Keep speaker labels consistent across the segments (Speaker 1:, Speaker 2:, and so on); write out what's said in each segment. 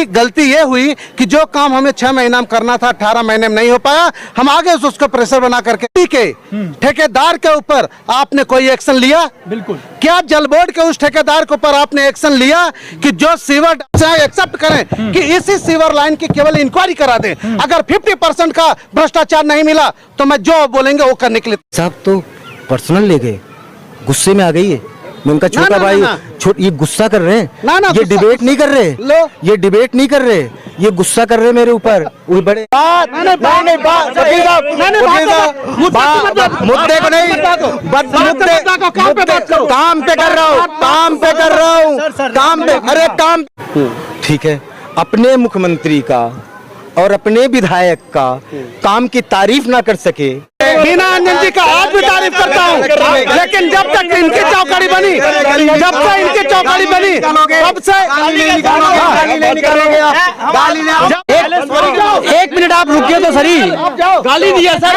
Speaker 1: गलती ये हुई कि जो काम हमें 6 महीना में करना था 18 महीने में नहीं हो पाया। हम आगे उसको प्रेशर बना करके ठेकेदार के ऊपर आपने कोई एक्शन लिया?
Speaker 2: बिल्कुल।
Speaker 1: क्या जल बोर्ड के उस ठेकेदार के ऊपर आपने एक्शन लिया कि जो सीवर एक्सेप्ट करें कि इसी सीवर लाइन की केवल इंक्वायरी करा दें? अगर 50% का भ्रष्टाचार नहीं मिला तो मैं जो बोलेंगे वो करने के लिए।
Speaker 3: साहब तो पर्सनल ले गए, गुस्से में आ गई है। मैं उनका छोटा भाई, ये गुस्सा कर रहे हैं। ये डिबेट नहीं कर रहे, ये डिबेट नहीं कर रहे, ये गुस्सा कर रहे मेरे ऊपर। वो बड़े मुद्दे को नहीं, काम पे कर रहा हूँ, काम पे कर रहा हूँ, काम पे। अरे काम ठीक है, अपने मुख्यमंत्री का और अपने विधायक का काम की तारीफ ना कर सके।
Speaker 1: मीना अंजन जी का आज भी तारीफ करता हूँ, लेकिन जब तक इनकी चौकड़ी बनी, जब से इनकी चौकड़ी बनी तब से।
Speaker 3: एक मिनट आप रुकिए तो सही।
Speaker 2: गाली दिया सर,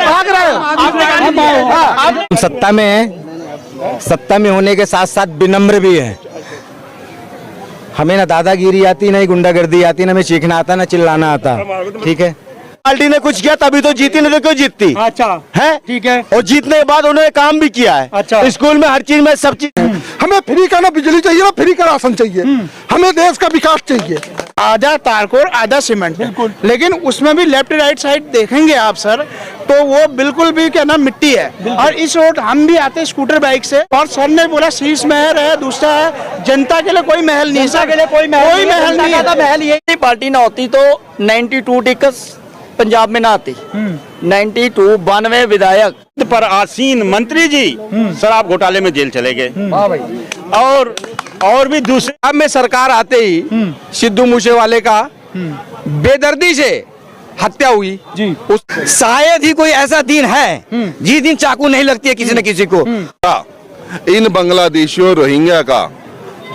Speaker 1: भाग रहे हो।
Speaker 3: सत्ता में है, सत्ता में होने के साथ साथ विनम्र भी है। हमें ना दादागिरी आती, ना ही गुंडागर्दी आती, ना हमें चीखना आता, ना चिल्लाना आता। ठीक है,
Speaker 4: पार्टी ने कुछ किया तभी तो जीती, नहीं तो क्यों जीतती?
Speaker 2: अच्छा
Speaker 4: है,
Speaker 2: ठीक है।
Speaker 4: और जीतने के बाद उन्होंने काम भी किया है।
Speaker 2: अच्छा।
Speaker 4: स्कूल में हर चीज में, सब चीज।
Speaker 1: हमें फ्री का ना बिजली चाहिए ना फ्री का राशन चाहिए, हमें देश का विकास चाहिए।
Speaker 5: आधा तारकोल आधा सीमेंट, बिल्कुल। लेकिन उसमें भी लेफ्ट राइट साइड देखेंगे आप सर, तो वो बिल्कुल भी क्या ना मिट्टी है। और इस रोड हम भी आते स्कूटर बाइक से, और सर ने बोला शीश महल है, दूसरा है जनता के लिए कोई महल नहीं, जनता के लिए कोई महल नहीं है।
Speaker 6: महल ये पार्टी ना होती तो 92 टिकट्स पंजाब में ना आती। 92 विधायक
Speaker 7: पर आसीन मंत्री जी शराब घोटाले में जेल चले गए। और भी दूसरे
Speaker 4: अब में सरकार आते ही सिद्धू मूसेवाले का बेदर्दी से हत्या हुई जी। शायद ही कोई ऐसा दिन है जिस दिन चाकू नहीं लगती है किसी न किसी को।
Speaker 8: इन बांग्लादेशियों रोहिंग्या का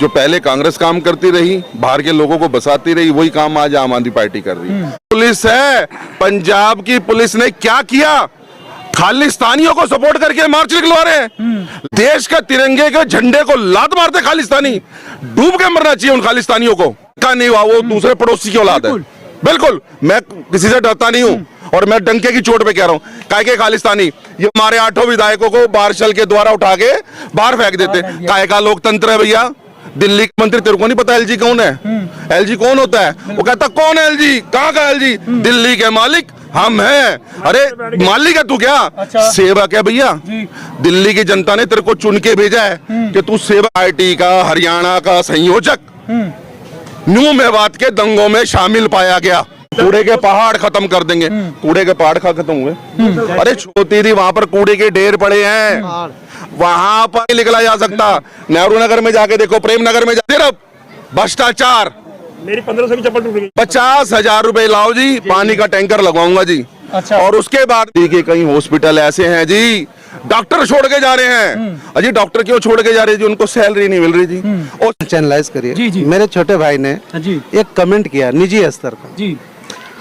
Speaker 8: जो पहले कांग्रेस काम करती रही, बाहर के लोगों को बसाती रही, वही काम आज आम आदमी पार्टी कर रही है। पुलिस है, पंजाब की पुलिस ने क्या किया? खालिस्तानियों को सपोर्ट करके मार्च निकलवा रहे हैं। देश का तिरंगे के झंडे को लात मारते खालिस्तानी, डूब के मरना चाहिए उन खालिस्तानियों को। का नहीं हुआ, वो दूसरे पड़ोसी की औलाद है। बिल्कुल, मैं किसी से डरता नहीं हूँ, और मैं डंके की चोट पे कह रहा हूँ, काहे के खालिस्तानी ये हमारे 8 विधायकों को बारशल के द्वारा उठा के बाहर फेंक देते। काहे का लोकतंत्र है भैया? दिल्ली के मंत्री तेरे को नहीं पता एलजी कौन है? एलजी कौन होता है? वो कहता कौन है एलजी? कहाँ का एलजी? दिल्ली के मालिक हम हैं। अरे मालिक है तू क्या?
Speaker 2: अच्छा।
Speaker 8: सेवक है भैया। दिल्ली की जनता ने तेरे को चुन के भेजा है कि तू सेवक। पार्टी का हरियाणा का संयोजक न्यू मेवात के दंगों में शामिल पाया गया। कूड़े के पहाड़ खत्म कर देंगे। कूड़े के पहाड़ खत्म हुए? अरे छोटी थी, वहां पर कूड़े के ढेर पड़े हैं, वहां पर नहीं निकला जा सकता। नेहरू नगर में जाके देखो, प्रेम नगर में सिर्फ भ्रष्टाचार।
Speaker 7: मेरी 1500 की चप्पल टूट गई।
Speaker 8: 50,000 रुपए लाओ जी, पानी का टैंकर लगवाऊंगा जी।
Speaker 2: अच्छा।
Speaker 8: और उसके बाद के कई हॉस्पिटल ऐसे हैं जी, डॉक्टर छोड़ के जा रहे हैं। अजी डॉक्टर क्यों छोड़ के जा रहे हैं जी? उनको सैलरी नहीं मिल रही जी। और
Speaker 1: चैनलाइज करिए। मेरे छोटे भाई ने एक कमेंट किया निजी स्तर का जी,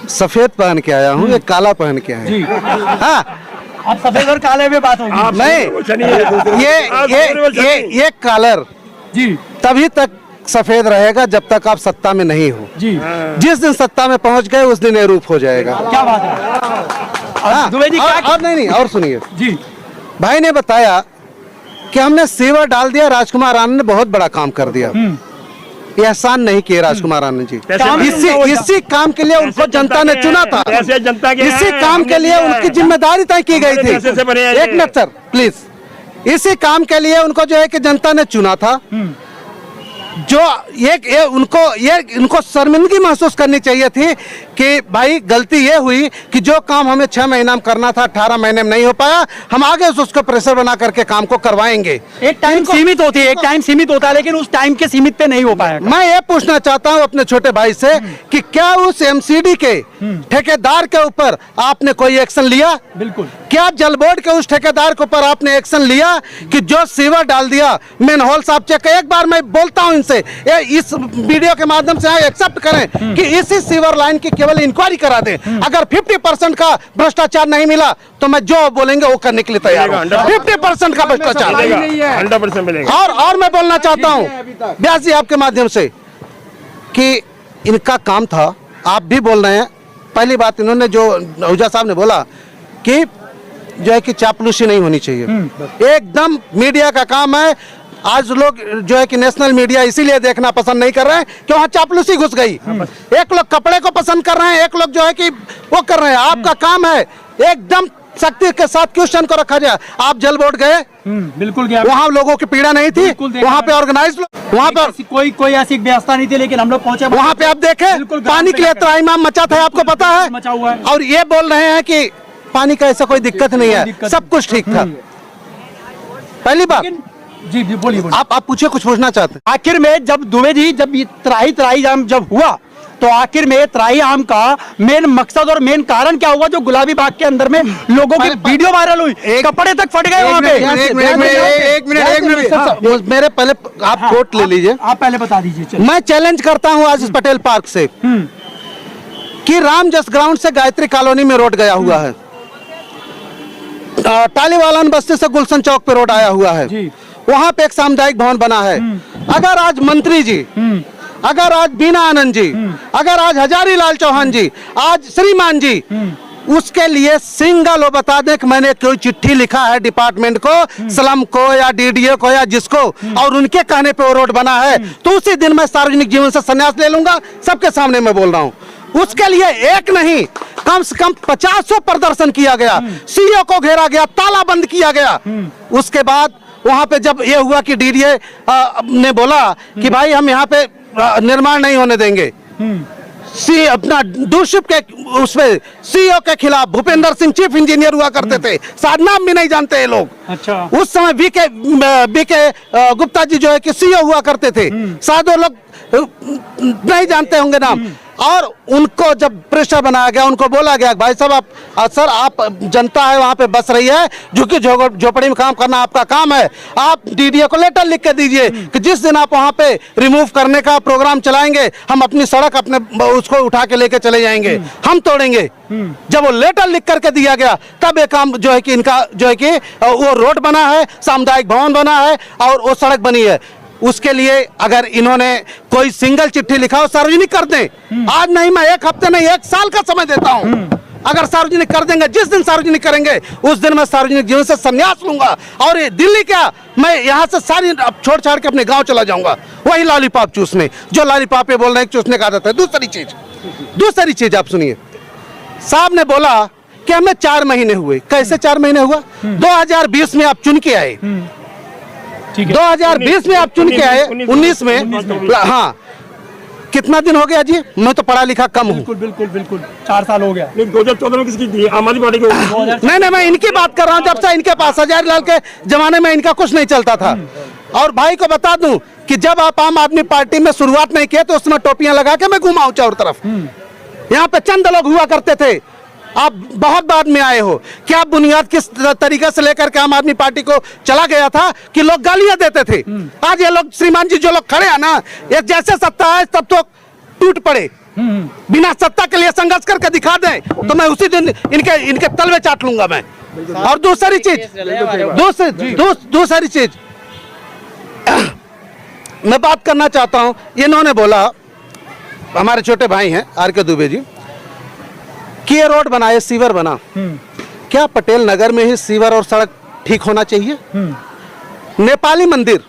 Speaker 1: सफेद पहन के आया हूँ, एक काला पहन के आया हूँ। हाँ,
Speaker 2: अब सफेद और काले में बात होगी।
Speaker 1: नहीं, ये कलर जी तभी तक सफेद रहेगा जब तक आप सत्ता में नहीं हो जी। जिस दिन सत्ता में पहुंच गए उस दिन ये रूप हो जाएगा।
Speaker 2: क्या बात है?
Speaker 1: हाँ, और नहीं, और सुनिए जी। भाई ने बताया कि हमने सीवर डाल दिया, राजकुमार आनंद ने बहुत बड़ा काम कर दिया। ये एहसान नहीं किए राजकुमार आनंद जी। इसी काम के लिए उनको जनता ने चुना था, इसी काम के लिए उनकी जिम्मेदारी तय की गई थी। एक मिनट सर प्लीज। इसी काम के लिए उनको जो है कि जनता ने चुना था। जो इनको शर्मिंदगी महसूस करनी चाहिए थी कि भाई गलती ये हुई कि जो काम हमें 6 महीना में करना था 18 महीने में नहीं हो पाया। हम आगे उसको प्रेशर बना करके काम को करवाएंगे।
Speaker 2: एक टाइम सीमित होती है, एक टाइम सीमित होता है, लेकिन उस टाइम के सीमित पे नहीं हो पाया।
Speaker 1: मैं ये पूछना चाहता हूँ अपने छोटे भाई से कि क्या उस एमसीडी के ठेकेदार के ऊपर आपने कोई एक्शन लिया?
Speaker 2: बिल्कुल।
Speaker 1: क्या जल बोर्ड के उस ठेकेदार के ऊपर आपने एक्शन लिया कि जो सीवर डाल दिया, मैनहोल साहब चेक? एक बार मैं बोलता हूं इनसे, इस वीडियो के माध्यम से एक्सेप्ट करें कि इसी सीवर लाइन की केवल इंक्वायरी करा दें। अगर 50% का भ्रष्टाचार नहीं मिला तो मैं जो बोलेंगे वो करने के लिए तैयार हूं। 50% का भ्रष्टाचार
Speaker 7: 100% मिलेगा।
Speaker 1: और मैं बोलना चाहता हूं व्यास जी आपके माध्यम से कि इनका काम था, आप भी बोल रहे हैं। पहली बात इन्होंने जो आहूजा साहब ने बोला कि जो है कि चापलूसी नहीं होनी चाहिए, एकदम मीडिया का काम है। आज लोग जो है कि नेशनल मीडिया इसीलिए देखना पसंद नहीं कर रहे हैं कि वहाँ चापलूसी घुस गई। एक लोग कपड़े को पसंद कर रहे हैं, एक लोग जो है कि वो कर रहे हैं। आपका काम है एकदम सख्ती के साथ क्वेश्चन को रखा जाए। आप जल बोर्ड गए?
Speaker 2: बिल्कुल गया।
Speaker 1: वहाँ लोगों की पीड़ा नहीं थी, वहाँ पे ऑर्गेनाइज, वहाँ पे
Speaker 2: कोई ऐसी व्यवस्था नहीं थी, लेकिन हम लोग पहुंचे
Speaker 1: वहाँ पे। आप देखे पानी के लिए त्राहिमाम मचा था, आपको पता है?
Speaker 2: मचा हुआ है।
Speaker 1: और ये बोल रहे हैं कि पानी का ऐसा कोई दिक्कत नहीं है, सब कुछ ठीक था। पहली बात
Speaker 2: जी बोलिए।
Speaker 1: आप पूछिए, कुछ पूछना चाहते हैं?
Speaker 2: आखिर में जब दुबे जी जब ये त्राही आम जब हुआ तो आखिर में त्राही आम का मेन मकसद और मेन कारण क्या हुआ? जो गुलाबी बाग के अंदर में लोगों की वीडियो वायरल हुई, कपड़े तक फट गए वहाँ पे।
Speaker 1: एक मिनट मेरे पहले आप कोट ले लीजिए।
Speaker 2: आप पहले बता दीजिए।
Speaker 1: मैं चैलेंज करता हूँ आशीष पटेल पार्क से कि रामजस ग्राउंड से गायत्री कॉलोनी में रोड गया हुआ है, टालीवालन बस्ती से गुलशन चौक पे रोड आया हुआ है, वहां पे एक सामुदायिक भवन बना है। अगर आज मंत्री जी, अगर आज बीना आनंद जी, अगर आज हजारी लाल चौहान जी, आज श्रीमान जी, उसके लिए सिंगल वो बता दें कि मैंने कोई चिट्ठी लिखा है डिपार्टमेंट को, स्लम को या डीडीए को या जिसको, और उनके कहने पे वो रोड बना है, तो उसी दिन मैं सार्वजनिक जीवन से संन्यास ले लूंगा। सबके सामने मैं बोल रहा हूँ। उसके लिए एक नहीं, कम से कम 50 प्रदर्शन किया गया, सीओ को घेरा गया, ताला बंद किया गया। उसके बाद वहां पे जब ये हुआ कि डीडीए ने बोला कि भाई हम यहाँ पे निर्माण नहीं होने देंगे, सी अपना डूशिप के उसमें सीईओ के खिलाफ भूपेंद्र सिंह चीफ इंजीनियर हुआ करते थे, शायद नाम भी नहीं जानते ये लोग।
Speaker 2: अच्छा।
Speaker 1: उस समय बीके गुप्ता जी जो है कि सीईओ हुआ करते थे, शायद वो लोग नहीं जानते होंगे नाम। और उनको जब प्रेशर बनाया गया, उनको बोला गया भाई साहब आप सर आप जनता है वहाँ पे बस रही है, झुकी झोपड़ी में काम करना आपका काम है, आप डीडीए को लेटर लिख के दीजिए कि जिस दिन आप वहाँ पे रिमूव करने का प्रोग्राम चलाएंगे, हम अपनी सड़क अपने उसको उठा के लेके चले जाएंगे, हम तोड़ेंगे। जब वो लेटर लिख करके दिया गया तब ये काम जो है कि इनका जो है कि वो रोड बना है, सामुदायिक भवन बना है और वो सड़क बनी है। उसके लिए अगर इन्होंने कोई सिंगल चिट्ठी लिखा हो, सार्वजनिक कर दें। आज नहीं, मैं एक हफ्ते नहीं, एक साल का समय देता हूं। अगर सार्वजनिक कर देंगे, जिस दिन सार्वजनिक करेंगे उस दिन मैं सार्वजनिक जीवन से संन्यास लूंगा। और ये दिल्ली क्या, मैं यहाँ से सारी छोड़ छाड़ के अपने गांव चला जाऊंगा, वही लॉलीपॉप चूसने, जो लॉलीपॉप बोल रहे हैं चूसने का आदत है। दूसरी चीज आप सुनिए, साहब ने बोला कि हमें 4 महीने हुए। कैसे 4 महीने हुआ? 2020 में आप चुन के आए, 2020 में आप चुन के आए, 19 में, हाँ कितना दिन हो गया जी? मैं तो पढ़ा लिखा कम हूँ।
Speaker 2: बिल्कुल 4 साल हो गया।
Speaker 7: 2014 में किसकी थी? आम आदमी पार्टी को।
Speaker 1: नहीं, मैं इनकी बात कर रहा हूँ। जब से इनके पास हजारी लाल के जमाने में इनका कुछ नहीं चलता था। और भाई को बता दूं कि जब आप आम आदमी पार्टी में शुरुआत नहीं किए तो उसमें टोपियां लगा के मैं घुमाऊं चारों तरफ। यहाँ पे चंद लोग हुआ करते थे, आप बहुत बाद में आए हो। क्या बुनियाद किस तरीके से लेकर के आम आदमी पार्टी को चला गया था कि लोग गालियां देते थे। आज ये लोग श्रीमान जी जो लोग खड़े हैं ना, ये जैसे सत्ता है तब तो टूट पड़े, बिना सत्ता के लिए संघर्ष करके दिखा दें तो मैं उसी दिन इनके तलवे चाट लूंगा मैं। और दूसरी चीज मैं बात करना चाहता हूं, इन्होंने बोला, हमारे छोटे भाई हैं आर.के. दुबे जी, कि ये रोड बना, ये सीवर बना। क्या पटेल नगर में ही सीवर और सड़क ठीक होना चाहिए? नेपाली मंदिर,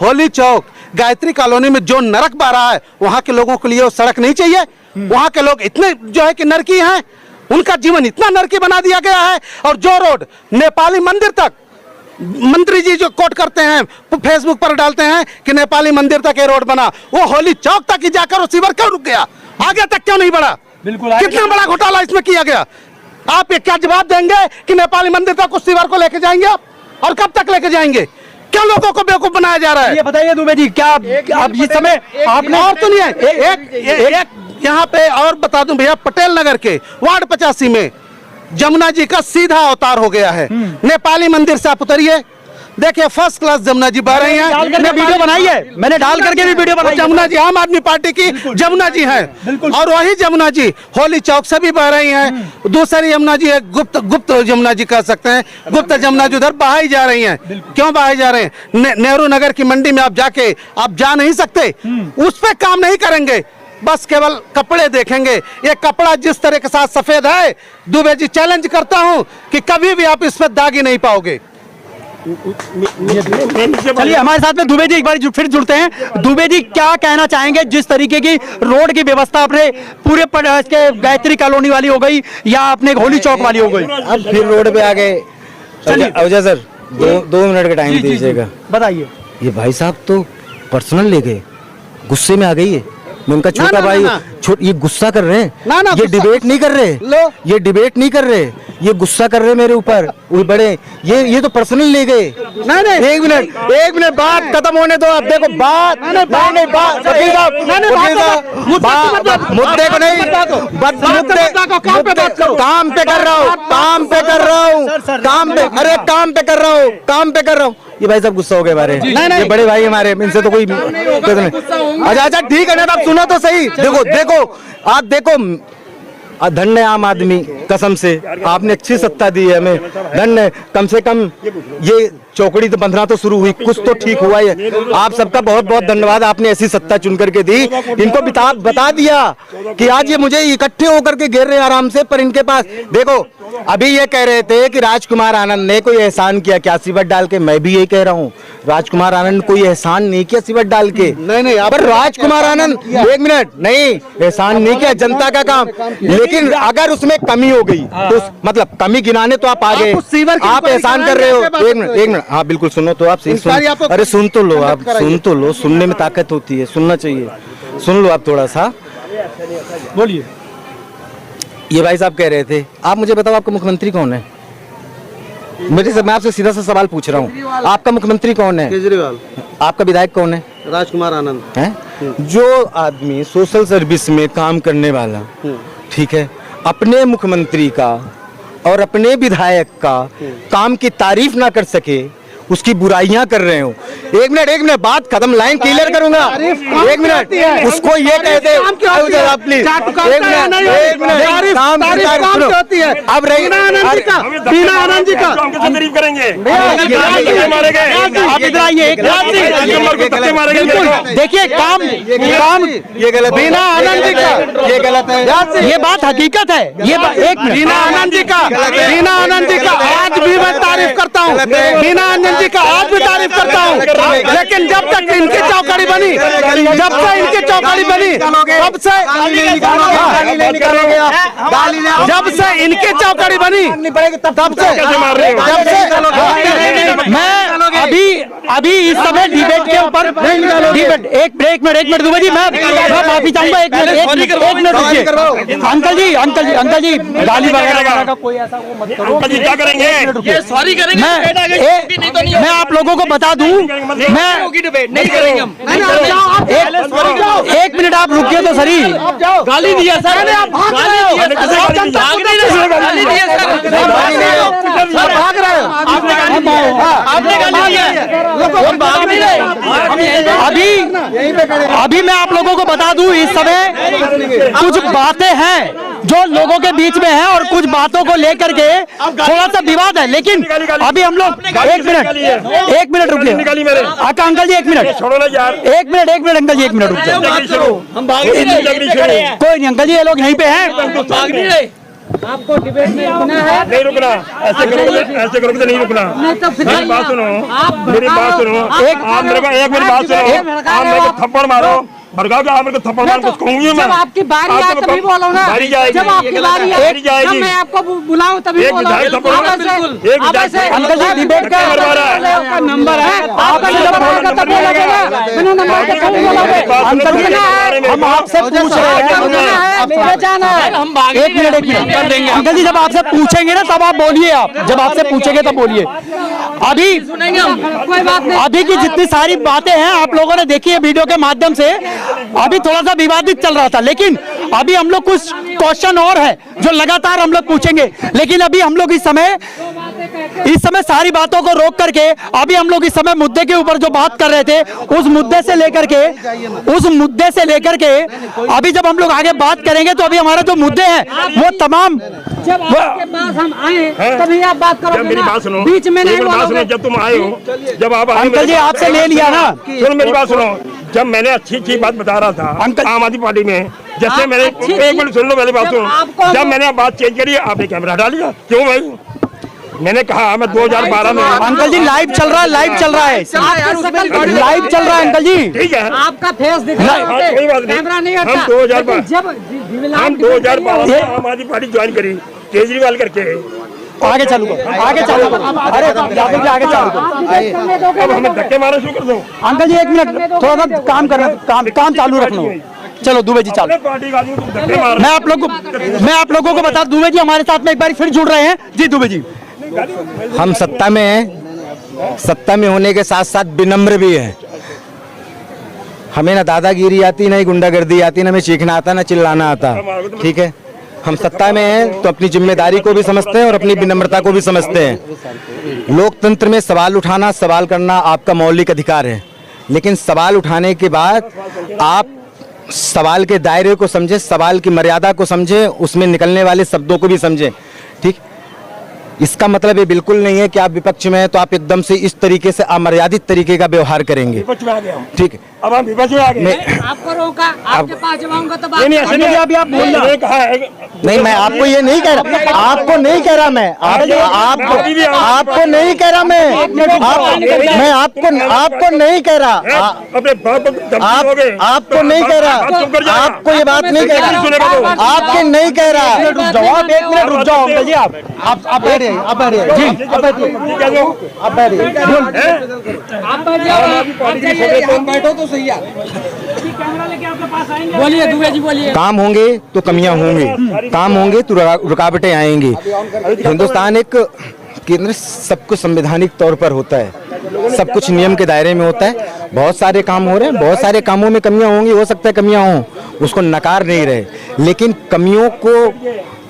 Speaker 1: होली चौक, गायत्री कॉलोनी में जो नरक बह रहा है, वहां के लोगों के लिए वो सड़क नहीं चाहिए? वहां के लोग इतने जो है कि नरकी हैं, उनका जीवन इतना नरकी बना दिया गया है। और जो रोड नेपाली मंदिर तक, मंत्री जी जो कोट करते हैं, फेसबुक पर डालते हैं कि नेपाली मंदिर तक ये रोड बना, वो होली चौक तक ही जाकर वो सीवर क्यों रुक गया? आगे तक क्यों नहीं बढ़ा?
Speaker 2: बिल्कुल।
Speaker 1: कितना बड़ा घोटाला इसमें किया गया। आप ये क्या जवाब देंगे कि नेपाली मंदिर तक उस सीवर को लेके जाएंगे आप? और कब तक लेके जाएंगे? क्यों लोगों को बेवकूफ बनाया जा रहा है?
Speaker 2: ये बताइए दुबे जी, क्या आप इस समय आपने,
Speaker 1: और सुनिए, यहाँ पे और बता दूं भैया, पटेल नगर के वार्ड 85 में जमुना जी का सीधा अवतार हो गया है। नेपाली मंदिर से आप उतरिए, देखिए फर्स्ट क्लास जमुना जी बह रही हैं।
Speaker 2: मैंने वीडियो बनाई है, मैंने डाल करके भी वीडियो बनाई है।
Speaker 1: जमुना जी आम आदमी पार्टी की जमुना जी हैं, और वही जमुना जी होली चौक से भी बह रही हैं। दूसरी जमुना जी है गुप्त जमुना जी कह सकते हैं, गुप्त जमुना जी उधर बहाई जा रही हैं। क्यों बहाई जा रहे हैं? नेहरू नगर की मंडी में आप जाके आप जा नहीं सकते, उस पर काम नहीं करेंगे, बस केवल कपड़े देखेंगे। ये कपड़ा जिस तरह के साथ सफेद है, दुबे जी चैलेंज करता हूं कि कभी भी आप इस पर दाग ही नहीं पाओगे।
Speaker 2: चलिए हमारे साथ में दुबे जी एक बार फिर जुड़ते हैं। दुबे जी क्या कहना चाहेंगे, जिस तरीके की रोड की व्यवस्था अपने पूरे इसके गायत्री कॉलोनी वाली हो गई या अपने होली चौक वाली हो गई,
Speaker 3: अब फिर रोड पे आ गए। अवजय सर, दो मिनट का टाइम दीजिएगा।
Speaker 2: बताइए।
Speaker 3: ये भाई साहब तो पर्सनल ले गए, गुस्से में आ गई है। मैं उनका छोटा भाई, ये गुस्सा कर रहे हैं, ये डिबेट नहीं कर रहे, ये डिबेट नहीं कर रहे, ये गुस्सा कर रहे मेरे ऊपर। वो बड़े ये तो पर्सनल ले गए। नहीं, एक मिनट बात खत्म होने दो। आप देखो बात नहीं बात वकील साहब, मुद्दे को नहीं, काम पे कर रहा हूँ, काम पे कर रहा हूँ। ये भाई साहब गुस्सा हो गए हमारे, ये बड़े भाई हमारे, इनसे तो कोई अच्छा ठीक है ना, आप सुनो तो सही। देखो आप देखो, धन्य आम आदमी, कसम से आपने अच्छी सत्ता दी है हमें, धन्य। कम से कम ये चौकड़ी तो बंधना तो शुरू हुई, कुछ तो ठीक हुआ है। आप सबका बहुत बहुत धन्यवाद, आपने ऐसी सत्ता चुन करके दी। इनको बता दिया कि आज ये मुझे इकट्ठे होकर के घेर रहे हैं आराम से, पर इनके पास देखो, अभी ये कह रहे थे कि राजकुमार आनंद ने कोई एहसान किया क्या सिवट डाल के। मैं भी यही कह रहा हूँ, राजकुमार आनंद कोई एहसान नहीं किया सिवट डाल के। नहीं पर राजकुमार आनंद, एक मिनट, नहीं एहसान नहीं किया, जनता का काम। लेकिन अगर उसमें कमी हो गई तो मतलब कमी गिनाने तो आप आगे, आप एहसान कर रहे हो। एक मिनट, हाँ बिल्कुल सुनो तो आप सही सुनो। अरे सुन तो लो, आप सुन तो लो, सुनने में ताकत होती है, सुनना चाहिए। सुन लो आप थोड़ा सा,
Speaker 2: बोलिए।
Speaker 3: ये भाई साहब कह रहे थे, आप मुझे बताओ आपका मुख्यमंत्री कौन है? मैं आपसे सीधा सा सवाल पूछ रहा हूँ, आपका मुख्यमंत्री कौन है?
Speaker 1: केजरीवाल।
Speaker 3: आपका विधायक कौन है?
Speaker 1: राजकुमार आनंद
Speaker 3: है। जो आदमी सोशल सर्विस में काम करने वाला, ठीक है, अपने मुख्यमंत्री का और अपने विधायक का काम की तारीफ ना कर सके, उसकी बुराइयां कर रहे हो। एक मिनट बात खत्म, लाइन क्लियर करूंगा। एक मिनट, उसको ये कहते हैं प्लीज, एक मिनट, अब रही
Speaker 1: बीना आनंद जी का
Speaker 7: तारीफ करेंगे।
Speaker 2: आप इधर आइए, देखिए काम
Speaker 3: ये गलत,
Speaker 1: बीना आनंद जी का
Speaker 3: ये गलत है,
Speaker 2: ये बात हकीकत है। ये एक
Speaker 1: बीना आनंद जी का आज भी मैं तारीफ करता हूँ, बीना आनंद जी का आज भी तारीफ करता हूँ। लेकिन जब तक इनकी चौकड़ी बनी, जब से इनकी चौकड़ी बनी, तब से जब से इनकी चौकड़ी बनी, तब से
Speaker 2: मैं अभी इस समय डिबेट के ऊपर एक मिनट दुबे जी, मैं माफी चाहूंगा। एक मिनट रुकिए। अंकल जी गाली वगैरह का कोई ऐसा वो मत करो।
Speaker 7: क्या करेंगे?
Speaker 6: सॉरी करेंगे।
Speaker 2: मैं आप लोगों को बता दूं, मैं
Speaker 6: नहीं करेंगे हम।
Speaker 2: एक मिनट आप रुकिए तो सही।
Speaker 6: गाली दिया सर,
Speaker 1: भाग रहे हो,
Speaker 6: आपने गाली दिया।
Speaker 2: अभी मैं आप लोगों को बता दूं, इस समय कुछ बातें हैं जो लोगों के बीच में है और कुछ बातों को लेकर के थोड़ा सा विवाद है। लेकिन अभी हम लोग एक मिनट रुकिए। अंकल जी एक मिनट
Speaker 7: छोड़ो ना यार,
Speaker 2: एक मिनट अंकल जी एक मिनट रुक जाओ। कोई नहीं अंकल जी, ये लोग यहीं पे हैं।
Speaker 6: भाग नहीं रहे।
Speaker 9: आपको डिबेट में रुकना है,
Speaker 7: नहीं रुकना, ऐसे करोगे तो नहीं रुकना। मेरी बात सुनो, आप मेरी बात सुनो, आप मेरे को एक मेरी बात सुनो, आप मेरे को थप्पड़ मारो, भड़काओ क्या? आप मेरे को थप्पड़ मार कुछ कहूंगी मैं?
Speaker 9: जब आपकी बारी आए तभी बोलो ना, जब आपकी बारी आए जब मैं आपको बुलाऊं तभी बोलो।
Speaker 2: अंकल जी डिबेट का
Speaker 9: नंबर है, आपका जब बोलेगा तब बोलेगा, बिना नंबर
Speaker 2: अंकल जी हम आपसे पूछ रहे हैं, एक मिनट अंकल जी, जब आपसे पूछेंगे ना तब आप बोलिए, आप जब आपसे पूछेंगे तब बोलिए। अभी की जितनी सारी बातें हैं आप लोगों ने देखी है वीडियो के माध्यम से, अभी थोड़ा सा विवादित चल रहा था, लेकिन अभी हम लोग कुछ क्वेश्चन और है जो लगातार हम लोग पूछेंगे। लेकिन अभी हम लोग इस समय सारी बातों को रोक करके अभी हम लोग इस समय मुद्दे के ऊपर जो बात कर रहे थे, उस मुद्दे से लेकर के अभी जब हम लोग आगे बात करेंगे तो अभी हमारे जो मुद्दे हैं वो तमाम,
Speaker 9: जब आपके पास हम आए तभी आप बात करो,
Speaker 7: मेरी बात सुनो,
Speaker 9: बीच में नहीं बोलोगे।
Speaker 7: जब तुम आए हो, जब आप
Speaker 2: अंकल जी आपसे ले लिया ना,
Speaker 7: सुनो मेरी बात सुनो, जब मैंने अच्छी बात बता रहा था
Speaker 2: अंकल,
Speaker 7: आम आदमी पार्टी में, जैसे मैंने एक मिनट सुन लो मेरी बात सुनो, जब मैंने बात चेंज करी आपने कैमरा हटा लिया, क्यों भाई? मैंने कहा मैं 2012 में,
Speaker 2: अंकल जी लाइव चल रहा है, लाइव चल रहा है अंकल जी,
Speaker 7: ठीक है
Speaker 9: आपका फेस दिख रहा है,
Speaker 7: कोई बात नहीं,
Speaker 9: कैमरा नहीं
Speaker 7: हम
Speaker 9: हटता।
Speaker 7: 2012 में आम आदमी पार्टी ज्वाइन करी केजरीवाल करके,
Speaker 2: आगे चालू करो, अरे यादव जी आगे चालू करो।
Speaker 7: अब हमें धक्के मारना शुरू कर दो।
Speaker 2: अंकल जी एक मिनट थोड़ा सा काम करना, काम चालू रखना। चलो दुबे जी चालू।
Speaker 7: पार्टी का धक्के मार,
Speaker 2: मैं आप लोगों को बता, दुबे जी हमारे साथ में एक बार फिर जुड़ रहे हैं जी। दुबे जी
Speaker 3: हम सत्ता में हैं, सत्ता में होने के साथ साथ विनम्र भी हैं। हमें ना दादागिरी आती, ना ही गुंडागर्दी आती, ना हमें चीखना आता, ना चिल्लाना आता, ठीक है। हम सत्ता में हैं तो अपनी जिम्मेदारी को भी समझते हैं और अपनी विनम्रता को भी समझते हैं। लोकतंत्र में सवाल उठाना, सवाल करना आपका मौलिक अधिकार है, लेकिन सवाल उठाने के बाद आप सवाल के दायरे को समझे, सवाल की मर्यादा को समझे, उसमें निकलने वाले शब्दों को भी समझे, ठीक। इसका मतलब ये बिल्कुल नहीं है कि आप विपक्ष में हैं तो आप एकदम से इस तरीके से अमर्यादित तरीके का व्यवहार करेंगे,
Speaker 7: विपक्ष में आ गया,
Speaker 3: ठीक है।
Speaker 7: अब हम विपक्ष में आ गए,
Speaker 9: आपको रोका, आपके पास जब आऊंगा तो बात
Speaker 7: नहीं ऐसे नहीं, अभी आप बोल रहे
Speaker 3: नहीं, मैं आपको ये नहीं कह रहा, आपको नहीं कह रहा, मैं आपको नहीं कह रहा, मैं आपको नहीं कह रहा,
Speaker 7: अपने बाप
Speaker 3: आपको नहीं कह रहा, आपको ये बात नहीं कह रहा, आपके नहीं कह रहा।
Speaker 2: जवाब एक मिनट रुक जाओ अंकल जी, आप बैठिए, आप बैठिए जी, आप बैठिए, आप बैठिए,
Speaker 9: बैठो तो सही है। बोलिए दुबे जी बोलिए।
Speaker 3: काम होंगे तो कमियां होंगी, काम होंगे तो रुकावटें आएंगी। हिंदुस्तान एक केंद्र, सब कुछ संवैधानिक तौर पर होता है, सब कुछ नियम के दायरे में होता है। बहुत सारे काम हो रहे हैं, बहुत सारे कामों में कमियां होंगी, हो सकता है कमियां हों, उसको नकार नहीं रहे, लेकिन कमियों को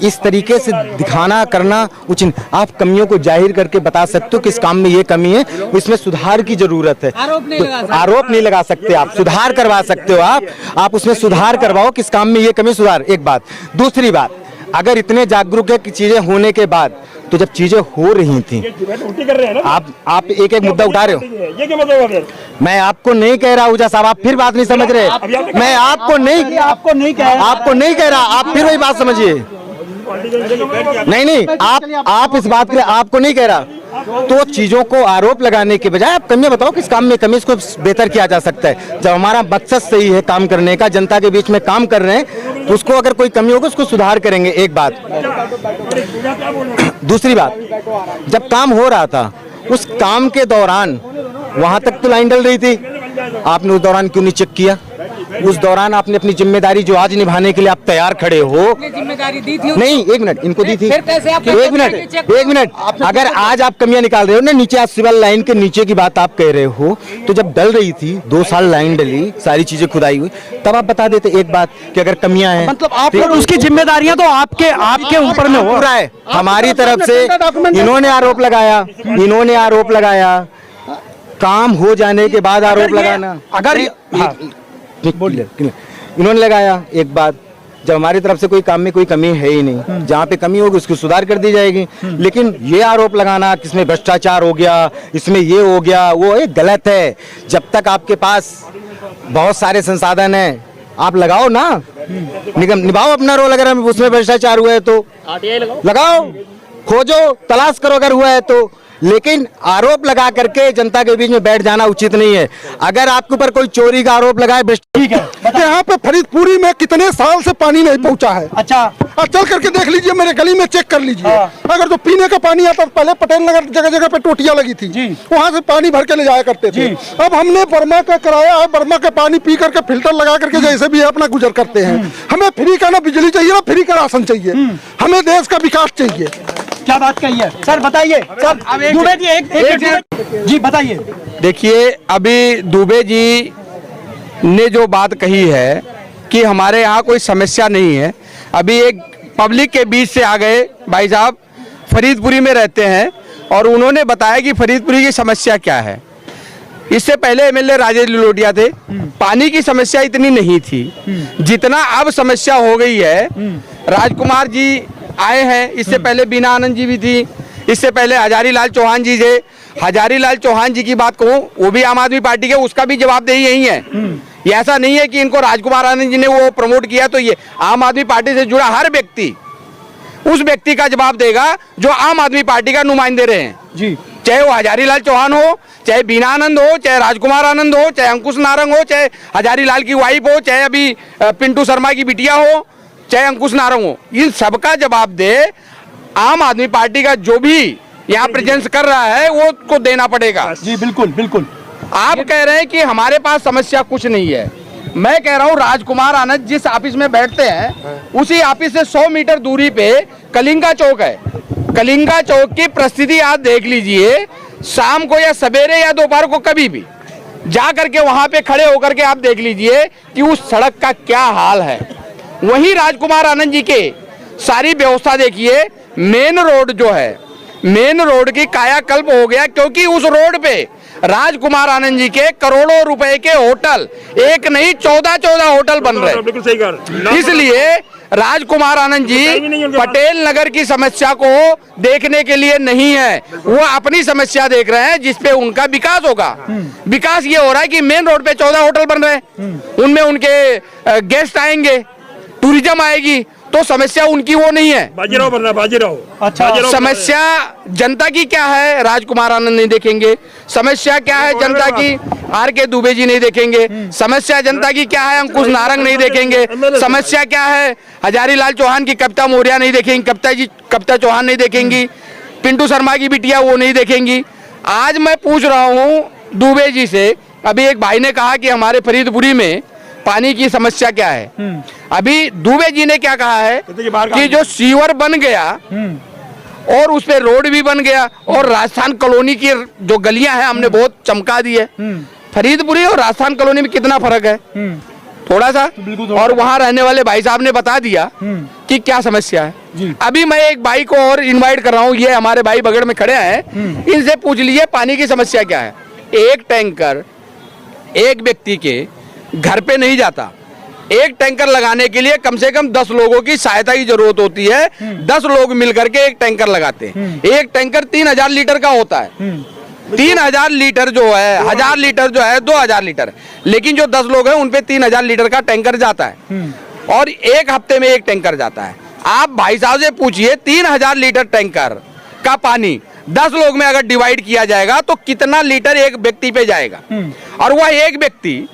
Speaker 3: इस तरीके से दिखाना करना उचित। आप कमियों को जाहिर करके बता सकते हो कि इस काम में ये कमी है, इसमें सुधार की जरूरत है,
Speaker 9: आरोप नहीं लगा
Speaker 3: सकते, आप सुधार करवा सकते हो, आप उसमें सुधार करवाओ कि इस काम में ये कमी सुधार। एक बात, दूसरी बात, अगर इतने जागरूक है कि चीजें होने के बाद, तो जब चीजें हो रही थी, आप एक एक मुद्दा उठा रहे हो,
Speaker 7: ये क्या मतलब हो गया?
Speaker 3: मैं आपको नहीं कह रहा ऊजा साहब, आप फिर बात नहीं समझ रहे। मैं आपको नहीं कह रहा, आप फिर वही बात समझिए। नहीं, आप इस बात के लिए आपको नहीं कह रहा, तो चीजों को आरोप लगाने के बजाय आप कमियां बताओ, किस काम में कमी, इसको बेहतर किया जा सकता है। जब हमारा मकसद सही है काम करने का, जनता के बीच में काम कर रहे हैं, तो उसको अगर कोई कमी होगी उसको सुधार करेंगे। एक बात, दूसरी बात, जब काम हो रहा था उस काम के दौरान वहां तक तो लाइन डल रही थी, आपने उस दौरान क्यों नहीं चेक किया? उस दौरान आपने अपनी जिम्मेदारी जो आज निभाने के लिए आप तैयार खड़े हो,
Speaker 9: जिम्मेदारी दी थी
Speaker 3: नहीं, एक मिनट, इनको दी थी,
Speaker 9: फिर कैसे आप
Speaker 3: एक मिनट, अगर आज आप कमियां निकाल रहे हो ना, नीचे आप सिविल लाइन के नीचे की बात आप कह रहे हो, तो जब डल रही थी 2 साल लाइन डली, सारी चीजें खुदाई हुई, तब आप बता देते एक बात कि अगर कमियां हैं,
Speaker 2: मतलब आप लोग उसकी जिम्मेदारियां तो आपके ऊपर में हो रहा है।
Speaker 3: हमारी तरफ से इन्होंने आरोप लगाया, काम हो जाने के बाद आरोप लगाना,
Speaker 2: अगर
Speaker 3: इन्होंने लगाया। एक बात, जब हमारी तरफ से कोई काम में कोई कमी है ही नहीं, जहाँ पे कमी होगी उसकी सुधार कर दी जाएगी, लेकिन ये आरोप लगाना कि इसमें भ्रष्टाचार हो गया, इसमें ये हो गया, वो एक गलत है। जब तक आपके पास बहुत सारे संसाधन हैं, आप लगाओ ना, निभाओ अपना रोल। अगर उसमें भ्रष्टाचार हुआ है तो लगाओ, खोजो, तलाश करो, अगर हुआ है तो। लेकिन आरोप लगा करके जनता के बीच में बैठ जाना उचित नहीं है। अगर आपके ऊपर कोई चोरी का आरोप लगाए,
Speaker 2: ठीक है,
Speaker 5: यहाँ पे फरीदपुरी में कितने साल से पानी नहीं पहुँचा है।
Speaker 2: अच्छा,
Speaker 5: और चल करके देख लीजिए, मेरे गली में चेक कर लीजिए। अगर जो पीने का पानी आता, पहले पटेल नगर जगह जगह पे टोटियां लगी थी, वहाँ से पानी भर के ले जाया करते थे। अब हमने बर्मा का कराया है, बर्मा का पानी पी करके फिल्टर लगा करके जैसे भी अपना गुजर करते हैं। हमें फ्री का ना बिजली चाहिए ना फ्री का राशन चाहिए, हमें देश का विकास चाहिए।
Speaker 2: क्या बात कही है सर, बताइए सर। दुबे जी एक जी बताइए।
Speaker 4: देखिए, अभी दुबे जी ने जो बात कही है कि हमारे यहाँ कोई समस्या नहीं है, अभी एक पब्लिक के बीच से आ गए भाई साहब, फरीदपुरी में रहते हैं और उन्होंने बताया कि फरीदपुरी की समस्या क्या है। इससे पहले एमएलए राजेश लिलोटिया थे, पानी की समस्या इतनी नहीं थी जितना अब समस्या हो गई है। राजकुमार जी आए हैं, इससे पहले बीना आनंद जी भी थी, इससे पहले हजारी लाल चौहान जी थे। हजारी लाल चौहान जी की बात कहूँ, वो भी आम आदमी पार्टी के, उसका भी जवाबदेही यही है। ये ऐसा नहीं है कि इनको राजकुमार आनंद जी ने वो प्रमोट किया, तो ये आम आदमी पार्टी से जुड़ा हर व्यक्ति उस व्यक्ति का जवाब देगा जो आम आदमी पार्टी का नुमाइंदे रहे हैं
Speaker 2: जी।
Speaker 4: चाहे वो हजारी लाल चौहान हो, चाहे बीना आनंद हो, चाहे राजकुमार आनंद हो, चाहे अंकुश नारंग हो, चाहे हजारी लाल की वाइफ हो, चाहे अभी पिंटू शर्मा की बिटिया हो, चाहे अंकुश नारंग हो, इन सबका जवाब दे आम आदमी पार्टी का जो भी यहाँ प्रेजेंस कर रहा है वो को देना पड़ेगा।
Speaker 2: जी बिल्कुल बिल्कुल।
Speaker 4: आप कह रहे हैं कि हमारे पास समस्या कुछ नहीं है, मैं कह रहा हूँ राजकुमार आनंद जिस ऑफिस में बैठते हैं उसी ऑफिस से 100 मीटर दूरी पे कलिंगा चौक है। कलिंगा चौक की परिस्थिति आप देख लीजिए, शाम को या सवेरे या दोपहर को कभी भी जा करके वहां पे खड़े होकर के आप देख लीजिए कि उस सड़क का क्या हाल है। वहीं राजकुमार आनंद जी के सारी व्यवस्था देखिए, मेन रोड जो है, मेन रोड की कायाकल्प हो गया, क्योंकि उस रोड पे राजकुमार आनंद जी के करोड़ों रुपए के होटल, एक नहीं 14 होटल बन रहे।
Speaker 7: बिल्कुल सही कहा।
Speaker 4: इसलिए राजकुमार आनंद जी पटेल नगर की समस्या को देखने के लिए नहीं है, वो अपनी समस्या देख रहे हैं जिसपे उनका विकास होगा। विकास ये हो रहा है कि मेन रोड पे 14 होटल बन रहे हैं, उनमें उनके गेस्ट आएंगे, टूरिज्म आएगी, तो समस्या उनकी वो नहीं है।
Speaker 7: बाजीराव बनना, बाजीराव।
Speaker 2: अच्छा,
Speaker 4: समस्या जनता की क्या है राजकुमार आनंद नहीं देखेंगे, समस्या क्या है जनता की आर.के. दुबे जी नहीं देखेंगे, समस्या जनता की क्या है अंकुश नारंग नहीं देखेंगे, समस्या क्या है हजारी लाल चौहान की कविता मौर्य नहीं देखेंगी, कविता चौहान नहीं देखेंगी, पिंटू शर्मा की बिटिया वो नहीं देखेंगी। आज मैं पूछ रहा हूँ दुबे जी से, अभी एक भाई ने कहा कि हमारे फरीदपुरी में पानी की समस्या क्या है। अभी दुबे जी ने क्या कहा है कि जो सीवर बन गया और उस पे रोड भी बन गया और राजस्थान कॉलोनी की जो गलियां हैं हमने बहुत चमका दी है। फरीदपुरी और राजस्थान कॉलोनी में कितना फर्क है, थोड़ा सा। और वहां रहने वाले भाई साहब ने बता दिया कि क्या समस्या है। अभी मैं एक भाई को और इनवाइट कर रहा हूँ, ये हमारे भाई बगड़ में खड़े हैं, इनसे पूछ लीजिए पानी की समस्या क्या है। एक टैंकर एक व्यक्ति के घर पे नहीं जाता, एक टैंकर लगाने के लिए कम से कम 10 लोगों की सहायता की जरूरत होती है। 10 लोग मिलकर के एक टैंकर लगाते हैं। एक टैंकर 3000 लीटर का होता है। 3000 लीटर जो है, 1000 लीटर जो है 2000 लीटर, लेकिन जो 10 लोग हैं उन पे 3000 लीटर का टैंकर जाता है और एक हफ्ते में एक टैंकर जाता है। आप भाई साहब से पूछिए 3000 लीटर टैंकर का पानी 10 लोग में अगर डिवाइड किया जाएगा तो कितना लीटर एक व्यक्ति पे जाएगा, और वह एक व्यक्ति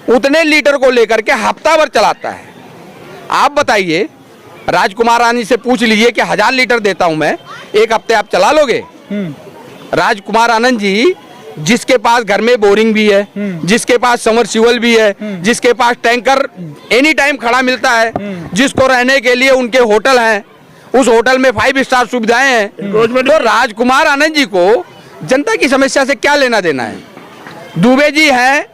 Speaker 4: उतने लीटर को लेकर के हफ्ता भर चलाता है। आप बताइए, राजकुमार आनंद से पूछ लीजिए कि 1000 लीटर देता हूं मैं, एक हफ्ते आप चला लोगे? राजकुमार आनंद जी जिसके पास घर में बोरिंग भी है, जिसके पास समरसीबल भी है, जिसके पास टैंकर एनी टाइम खड़ा मिलता है, जिसको रहने के लिए उनके होटल हैं, उस होटल में 5 स्टार सुविधाएं हैं, तो राजकुमार आनंद जी को जनता की समस्या से क्या लेना देना है? दुबे जी हैं,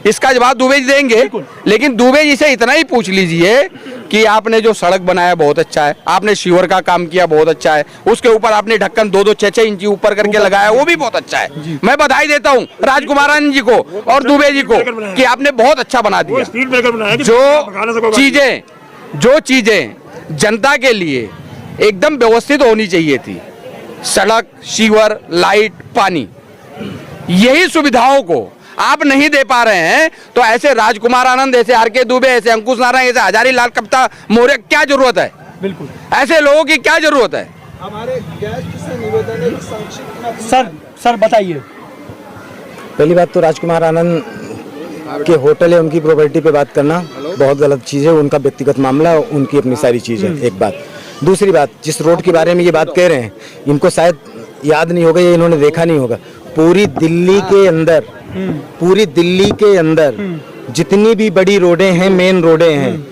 Speaker 4: इसका जवाब दुबे जी देंगे, लेकिन दुबे जी से इतना ही पूछ लीजिए कि आपने जो सड़क बनाया बहुत अच्छा है, आपने सीवर का काम किया बहुत अच्छा है, उसके ऊपर आपने ढक्कन 2-2, 6-6 इंची ऊपर करके लगाया वो भी बहुत अच्छा है। मैं बधाई देता हूँ राजकुमार आनंद जी को और दुबे जी को कि आपने बहुत अच्छा बना दिया। जो चीजें जनता के लिए एकदम व्यवस्थित होनी चाहिए थी, सड़क, सीवर, लाइट, पानी, यही सुविधाओं को आप नहीं दे पा रहे हैं, तो ऐसे राजकुमार आनंद, ऐसे आर.के. दुबे, ऐसे अंकुश नारायण, ऐसे हजारी लाल कविता मौर्य क्या जरूरत है? बिल्कुल, ऐसे लोगों की क्या जरूरत है?
Speaker 1: हमारे गेस्ट से निवेदन है कि संक्षिप्त में
Speaker 2: सर बताइए।
Speaker 3: पहली बात तो राजकुमार आनंद के होटल है, उनकी प्रॉपर्टी पे बात करना बहुत गलत चीज़ है। उनका व्यक्तिगत मामला, उनकी अपनी सारी चीज़ है, एक बात। दूसरी बात, जिस रोड के बारे में ये बात कह रहे हैं, इनको शायद याद नहीं होगा या इन्होंने देखा नहीं होगा। पूरी दिल्ली के अंदर जितनी भी बड़ी रोडें हैं, मेन रोडें हैं,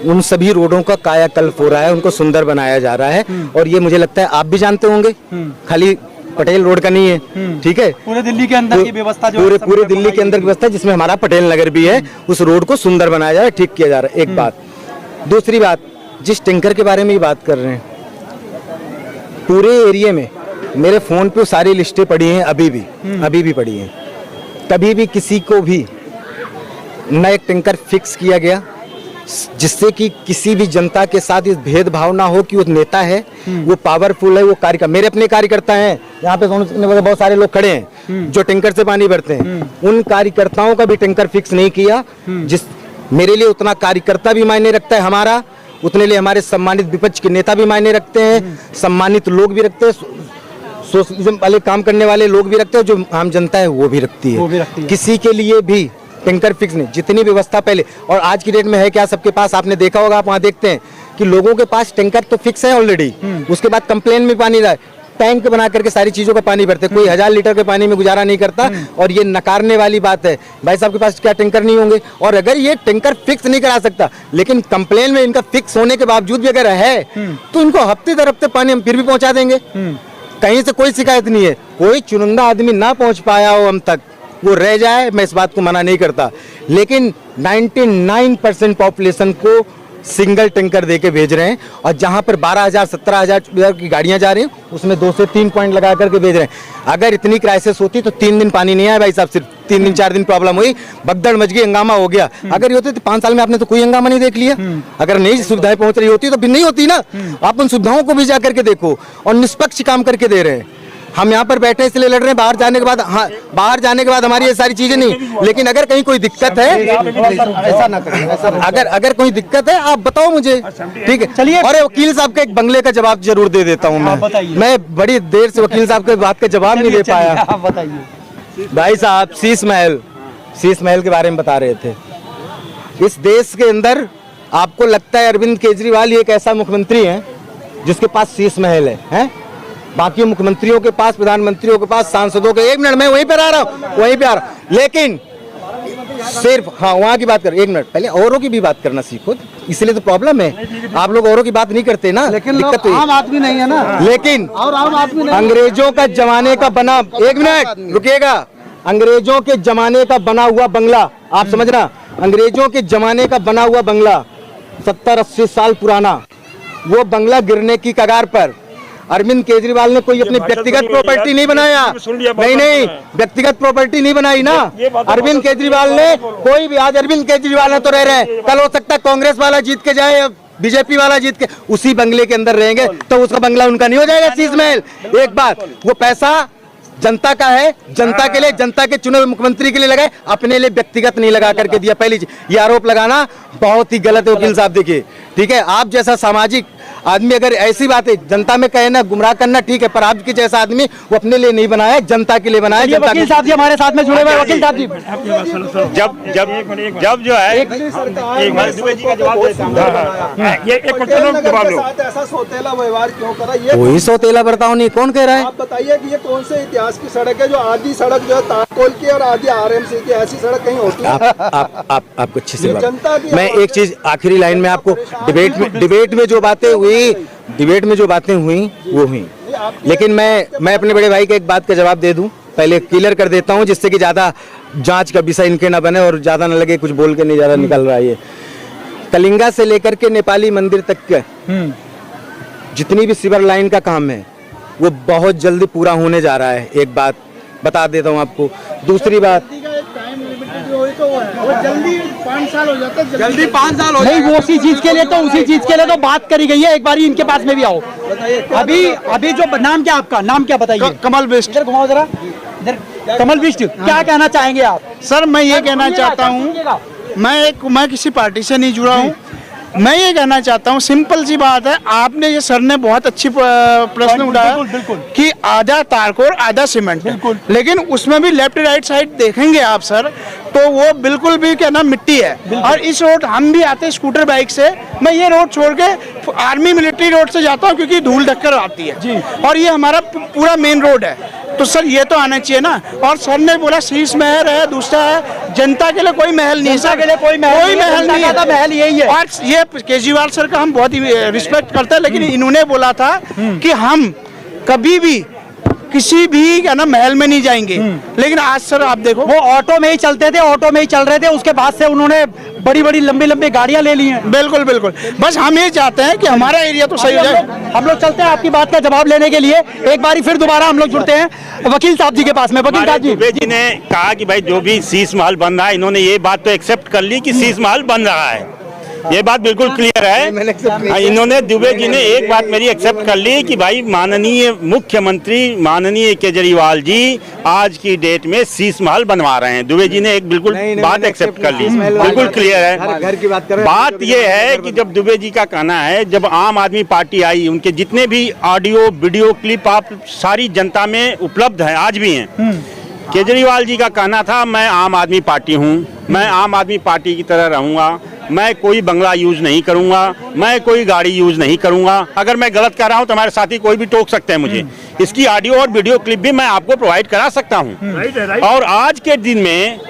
Speaker 3: उन सभी रोडों का कायाकल्प हो रहा है, उनको सुंदर बनाया जा रहा है। और ये मुझे लगता है आप भी जानते होंगे, खाली पटेल रोड का नहीं है, ठीक है,
Speaker 2: पूरे दिल्ली के अंदर की व्यवस्था जो
Speaker 3: पूरे दिल्ली के अंदर की व्यवस्था, जिसमें हमारा पटेल नगर भी है, उस रोड को सुंदर बनाया जा रहा है, ठीक किया जा रहा है, एक बात। दूसरी बात, जिस टैंकर के बारे में ही बात कर रहे हैं, पूरे एरिया में मेरे फोन पे सारी लिस्टें पड़ी हैं, अभी भी पड़ी हैं। कभी भी किसी को भी न एक टैंकर फिक्स किया गया जिससे कि किसी भी जनता के साथ इस भेदभाव ना हो कि वो नेता है, वो पावरफुल है, वो कार्यकर्ता, मेरे अपने कार्यकर्ता हैं यहाँ पे बहुत सारे लोग खड़े हैं जो टैंकर से पानी भरते हैं, उन कार्यकर्ताओं का भी टैंकर फिक्स नहीं किया। जिस मेरे लिए उतना कार्यकर्ता भी मायने रखता है हमारा, उतने लिए हमारे सम्मानित विपक्ष के नेता भी मायने रखते हैं, सम्मानित लोग भी रखते हैं, सोशलिज्म वाले काम करने वाले लोग भी रखते हैं, जो आम जनता है वो भी रखती है। किसी के लिए भी टैंकर फिक्स नहीं। जितनी व्यवस्था पहले और आज की डेट में है क्या सबके पास, आपने देखा होगा, आप वहाँ देखते हैं कि लोगों के पास टैंकर तो फिक्स है ऑलरेडी, उसके बाद कंप्लेन में पानी रहा है, टैंक बना करके सारी चीजों का पानी भरते, कोई 1000 लीटर के पानी में गुजारा नहीं करता। और ये नकारने वाली बात है, भाई साहब के पास क्या टैंकर नहीं होंगे? और अगर ये टैंकर फिक्स नहीं करा सकता, लेकिन कंप्लेन में इनका फिक्स होने के बावजूद भी अगर है, तो इनको हफ्ते दर हफ्ते पानी हम फिर भी पहुंचा देंगे, कहीं से कोई शिकायत नहीं है। कोई चुनिंदा आदमी ना पहुंच पाया हो हम तक, वो रह जाए, मैं इस बात को मना नहीं करता, लेकिन 99% पॉपुलेशन को सिंगल टैंकर देके भेज रहे हैं। और जहां पर 12,000 17,000 की गाड़ियां जा रही हैं, उसमें 2 से 3 पॉइंट लगा करके भेज रहे हैं। अगर इतनी क्राइसिस होती तो 3 दिन पानी नहीं आया भाई साहब, सिर्फ 3 दिन 4 दिन प्रॉब्लम हुई, भगदड़ मच गई, हंगामा हो गया। अगर ये होती तो 5 साल में आपने तो कोई हंगामा नहीं देख लिया। अगर नई सुविधाएं पहुंच रही होती तो फिर नहीं होती ना। आप उन सुविधाओं को भी जा करके देखो, और निष्पक्ष काम करके दे रहे हैं। हम यहाँ पर बैठे इसलिए लड़ रहे हैं, बाहर जाने के बाद, हाँ बाहर जाने के बाद हमारी ये सारी चीजें नहीं, लेकिन अगर कहीं कोई दिक्कत है, ऐसा ना करें, अगर कोई दिक्कत है आप बताओ मुझे, ठीक है? चलिए। और वकील साहब के एक बंगले का जवाब जरूर दे देता हूँ मैं बड़ी देर से वकील साहब के बात का जवाब नहीं दे पाया।
Speaker 2: बताइए
Speaker 3: भाई साहब, शीश महल के बारे में बता रहे थे। इस देश के अंदर आपको लगता है अरविंद केजरीवाल एक ऐसा मुख्यमंत्री है जिसके पास शीश महल है? बाकी मुख्यमंत्रियों के पास, प्रधानमंत्रियों के पास, सांसदों के, 1 मिनट मैं वहीं पर आ रहा हूँ, लेकिन सिर्फ हाँ वहाँ की बात कर, 1 मिनट पहले औरों की भी बात करना सीखो, इसलिए तो प्रॉब्लम है, आप लोग औरों की बात नहीं करते ना,
Speaker 1: लेकिन
Speaker 3: दिक्कत तो
Speaker 1: आम आदमी नहीं है ना,
Speaker 3: लेकिन
Speaker 1: और आम आदमी नहीं,
Speaker 3: अंग्रेजों का जमाने का बना, 1 मिनट रुकिएगा, अंग्रेजों के जमाने का बना हुआ बंगला, आप समझना, अंग्रेजों के जमाने का बना हुआ बंगला 70-80 साल पुराना, वो बंगला गिरने की कगार पर। अरविंद केजरीवाल ने कोई अपनी व्यक्तिगत प्रॉपर्टी नहीं बनाया, नहीं व्यक्तिगत प्रॉपर्टी नहीं बनाई ना। अरविंद केजरीवाल ने कोई भी, आज अरविंद केजरीवाल ने तो रह रहे हैं, कल हो सकता है कांग्रेस वाला जीत के जाए, बीजेपी वाला जीत के उसी बंगले के अंदर रहेंगे, तो उसका बंगला उनका नहीं हो जाएगा शीश महल। एक बात, वो पैसा जनता का है, जनता के लिए, जनता के चुने हुए मुख्यमंत्री के लिए लगाए, अपने लिए व्यक्तिगत नहीं लगा करके दिया। पहली चीज, ये आरोप लगाना बहुत ही गलत है वकील साहब। देखिए, ठीक है, आप जैसा सामाजिक आदमी अगर ऐसी बातें जनता में कहना, गुमराह करना ठीक है, पर आपके जैसा आदमी वो अपने लिए नहीं बनाया, जनता के लिए बनाया।
Speaker 2: वकील साहब जी हमारे साथ में जुड़े हुए, वकील साहब जी
Speaker 7: जब जो है
Speaker 1: ऐसा सौतेला व्यवहार क्यों करा? ये
Speaker 3: कोई सौतेला बर्ताव नहीं, कौन कह रहा है?
Speaker 1: आप बताइए कि ये कौन से इतिहास की सड़क है जो आधी सड़क जो है तारकोल की और आधी आरएमसी की, ऐसी सड़क कहीं होती है?
Speaker 3: आपको अच्छी से
Speaker 1: जनता की
Speaker 3: मैं एक चीज आखिरी लाइन में आपको, डिबेट में जो बातें हुई वो हुई, लेकिन मैं अपने बड़े भाई के एक बात का जवाब दे दूं, पहले क्लियर कर देता हूं, जिससे कि ज्यादा जांच का विषय इनके ना बने और ज्यादा ना लगे कुछ बोल के नहीं ज्यादा निकल रहा है। ये कलिंगा से लेकर के नेपाली मंदिर तक के जितनी भी सीवर लाइन का काम है वो बहुत जल्दी पूरा होने जा रहा है, एक बात बता देता हूं आपको। दूसरी बात,
Speaker 5: जल्दी 5 साल हो जाते हैं,
Speaker 1: जल्दी 5 साल हो
Speaker 2: नहीं, वो उसी चीज के लिए तो बात करी गई है। एक बार इनके पास में भी आओ। अभी जो नाम क्या आपका, नाम क्या बताइए?
Speaker 5: कमल बिष्ट।
Speaker 2: इधर घुमाओ जरा, इधर कमल बिष्ट, क्या कहना चाहेंगे आप?
Speaker 5: सर मैं ये कहना चाहता हूँ, मैं किसी पार्टी से नहीं जुड़ा हूँ, मैं ये कहना चाहता हूँ, सिंपल सी बात है, आपने ये सर ने बहुत अच्छी प्रश्न उठाया कि आधा तारकोल आधा सीमेंट, लेकिन उसमें भी लेफ्ट राइट साइड देखेंगे आप सर, तो वो बिल्कुल भी क्या ना मिट्टी है। और इस रोड हम भी आते हैं स्कूटर बाइक से, मैं ये रोड छोड़ के आर्मी मिलिट्री रोड से जाता हूँ क्योंकि धूल ढक्कर आती है और ये हमारा पूरा मेन रोड है। तो सर ये तो आना चाहिए ना। और सर ने बोला शीश महल है, दूसरा है जनता के लिए कोई महल नहीं है, जनता के लिए कोई महल नहीं है, महल यही है। और ये केजरीवाल सर का हम बहुत ही रिस्पेक्ट करते हैं, लेकिन इन्होंने बोला था कि हम कभी भी किसी भी क्या ना महल में नहीं जाएंगे, लेकिन आज सर आप देखो
Speaker 2: वो ऑटो में ही चलते थे, ऑटो में ही चल रहे थे, उसके बाद से उन्होंने बड़ी बड़ी लंबी लंबी गाड़ियां ले ली हैं।
Speaker 5: बिल्कुल बिल्कुल, बस हम ये चाहते हैं कि हमारा एरिया तो सही हो जाए।
Speaker 2: हम लोग चलते हैं आपकी बात का जवाब लेने के लिए, एक बारी फिर दोबारा हम लोग जुड़ते हैं वकील साहब जी के पास में। वकील साहब जी,
Speaker 7: दुबे जी ने कहा कि भाई जो भी शीश महल बन रहा है, इन्होंने ये बात तो एक्सेप्ट कर ली कि शीश महल बन रहा है, ये बात बिल्कुल क्लियर है। इन्होंने दुबे जी ने एक बात मेरी एक्सेप्ट कर ली कि भाई माननीय मुख्यमंत्री माननीय केजरीवाल जी आज की डेट में शीश महल बनवा रहे हैं। दुबे जी ने एक बिल्कुल बात एक्सेप्ट कर ली, बिल्कुल क्लियर है।
Speaker 3: घर की बात कर रहे हैं।
Speaker 7: बात ये है कि जब दुबे जी का कहना है, जब आम आदमी पार्टी आई, उनके जितने भी ऑडियो वीडियो क्लिप आप सारी जनता में उपलब्ध है, आज भी हैं। केजरीवाल जी का कहना था मैं आम आदमी पार्टी हूँ, मैं आम आदमी पार्टी की तरह रहूँगा, मैं कोई बंगला यूज नहीं करूँगा, मैं कोई गाड़ी यूज नहीं करूँगा। अगर मैं गलत कर रहा हूँ तो हमारे साथी कोई भी टोक सकते हैं मुझे। इसकी ऑडियो और वीडियो क्लिप भी मैं आपको प्रोवाइड करा सकता हूँ। और आज के दिन में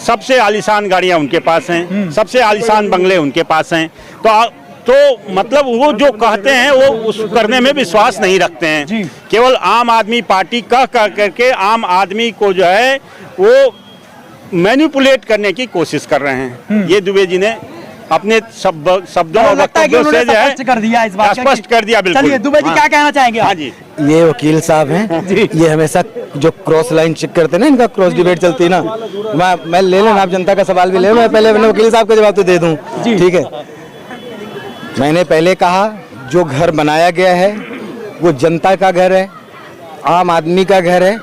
Speaker 7: सबसे आलीशान गाड़ियाँ उनके पास हैं, सबसे आलीशान बंगले उनके पास हैं। तो मतलब वो जो कहते हैं वो उस करने में विश्वास नहीं रखते हैं, केवल आम आदमी पार्टी कह करके आम आदमी को जो है वो मैनिपुलेट करने की कोशिश कर रहे हैं। ये दुबे जी ने अपने शब्दों और वक्तव्यों से जो है स्पष्ट कर दिया। बिल्कुल।
Speaker 2: चलिए दुबे जी क्या कहना चाहेंगे?
Speaker 7: हाँ जी,
Speaker 3: ये वकील साहब हैं, ये हमेशा जो क्रॉस लाइन चेक करते हैं ना, इनका क्रॉस डिबेट चलती है ना। मैं ले लेना, आप जनता का सवाल भी ले, मैं पहले वकील साहब का जवाब तो दे दूं, ठीक है। मैंने पहले कहा जो घर बनाया गया है वो जनता का घर है, आम आदमी का घर है,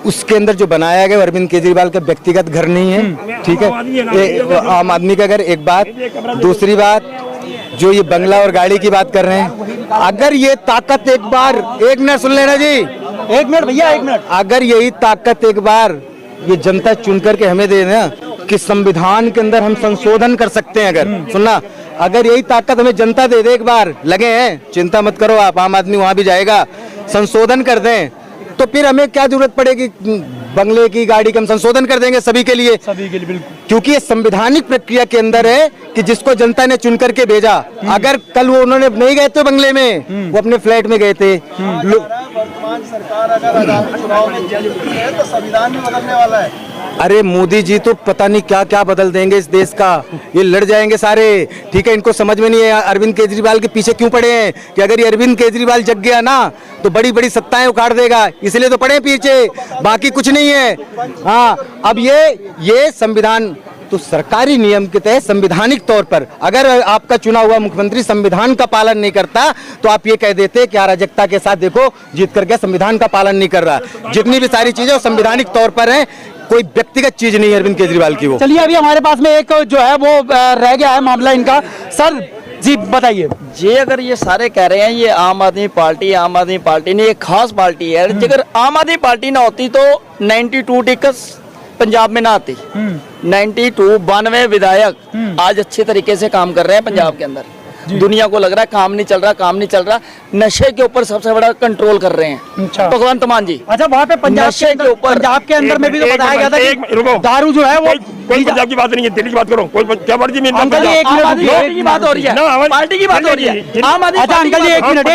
Speaker 3: उसके अंदर जो बनाया गया अरविंद केजरीवाल का व्यक्तिगत घर नहीं है, ठीक है, आम आदमी का घर। एक बात, दूसरी बात जो ये बंगला और गाड़ी की बात कर रहे हैं, अगर ये ताकत एक बार, एक मिनट सुन लेना जी,
Speaker 2: एक मिनट भैया, एक मिनट,
Speaker 3: अगर यही ताकत एक बार ये जनता चुन करके हमें दे ना कि संविधान के अंदर हम संशोधन कर सकते हैं, अगर सुनना, अगर यही ताकत हमें जनता दे दे, एक बार लगे हैं, चिंता मत करो आप, आम आदमी वहां भी जाएगा, संशोधन कर दें, तो फिर हमें क्या जरूरत पड़ेगी बंगले की, गाड़ी की? हम संशोधन कर देंगे सभी के लिए, बिल्कुल, क्योंकि ये संवैधानिक प्रक्रिया के अंदर है कि जिसको जनता ने चुन करके भेजा। अगर कल वो उन्होंने नहीं गए थे बंगले में, वो अपने फ्लैट में गए थे।
Speaker 1: सरकार अगर चुनाव में तो संविधान भी बदलने वाला है।
Speaker 3: अरे मोदी जी तो पता नहीं क्या क्या बदल देंगे इस देश का, ये लड़ जाएंगे सारे, ठीक है। इनको समझ में नहीं है अरविंद केजरीवाल के पीछे क्यों पड़े हैं, कि अगर ये अरविंद केजरीवाल जग गया ना तो बड़ी बड़ी सत्ताएं उखाड़ देगा, इसलिए तो पड़े पीछे, बाकी कुछ नहीं है। हाँ, अब ये संविधान तो सरकारी नियम के तहत संवैधानिक तौर पर अगर आपका चुना हुआ मुख्यमंत्री संविधान का पालन नहीं करता तो आप ये कह देते कि अराजकता के साथ देखो जीत करके संविधान का पालन नहीं कर रहा। जितनी भी सारी चीजें वो संवैधानिक तौर पर हैं, कोई व्यक्तिगत चीज नहीं है अरविंद केजरीवाल की वो।
Speaker 2: चलिए अभी हमारे पास में एक जो है वो रह गया है मामला इनका। सर जी बताइए।
Speaker 6: ये अगर ये सारे कह रहे हैं ये आम आदमी पार्टी नहीं, एक खास पार्टी है। अगर आम आदमी पार्टी ना होती तो 92 टिकट पंजाब में ना आती। 92 विधायक आज अच्छे तरीके से काम कर रहे हैं पंजाब के अंदर। दुनिया को लग रहा है काम नहीं चल रहा, नशे के ऊपर सबसे बड़ा कंट्रोल कर रहे हैं भगवंत मान जी।
Speaker 2: अच्छा, वहाँ पे पंजाब के अंदर में भी तो बताया गया था कि दारू जो है वो
Speaker 7: कोई पंजाब की बात नहीं है, दिल्ली की बात करो, कोई क्या मर्जी में
Speaker 6: पार्टी की बात हो रही है, पार्टी की बात हो रही है। आम आदमी
Speaker 2: अच्छा अंकल जी एक मिनट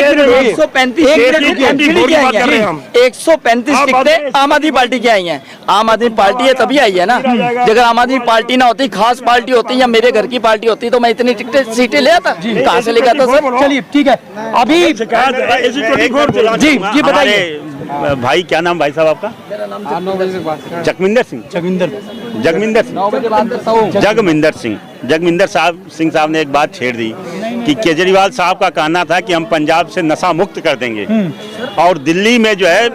Speaker 6: 135 टिकटें आम आदमी पार्टी की आई हैं। आम आदमी पार्टी है तभी आई है ना। अगर आम आदमी पार्टी ना होती, खास पार्टी होती या मेरे घर की पार्टी होती तो मैं इतनी टिकटें सीटें ले आता, कहाँ से लेकर आता सर?
Speaker 2: चलिए ठीक है, अभी जी बताइए
Speaker 7: भाई, क्या नाम भाई साहब आपका? जगमिंदर सिंह साहब ने एक बात छेड़ दी कि केजरीवाल साहब का कहना था कि हम पंजाब से नशा मुक्त कर देंगे और दिल्ली में जो है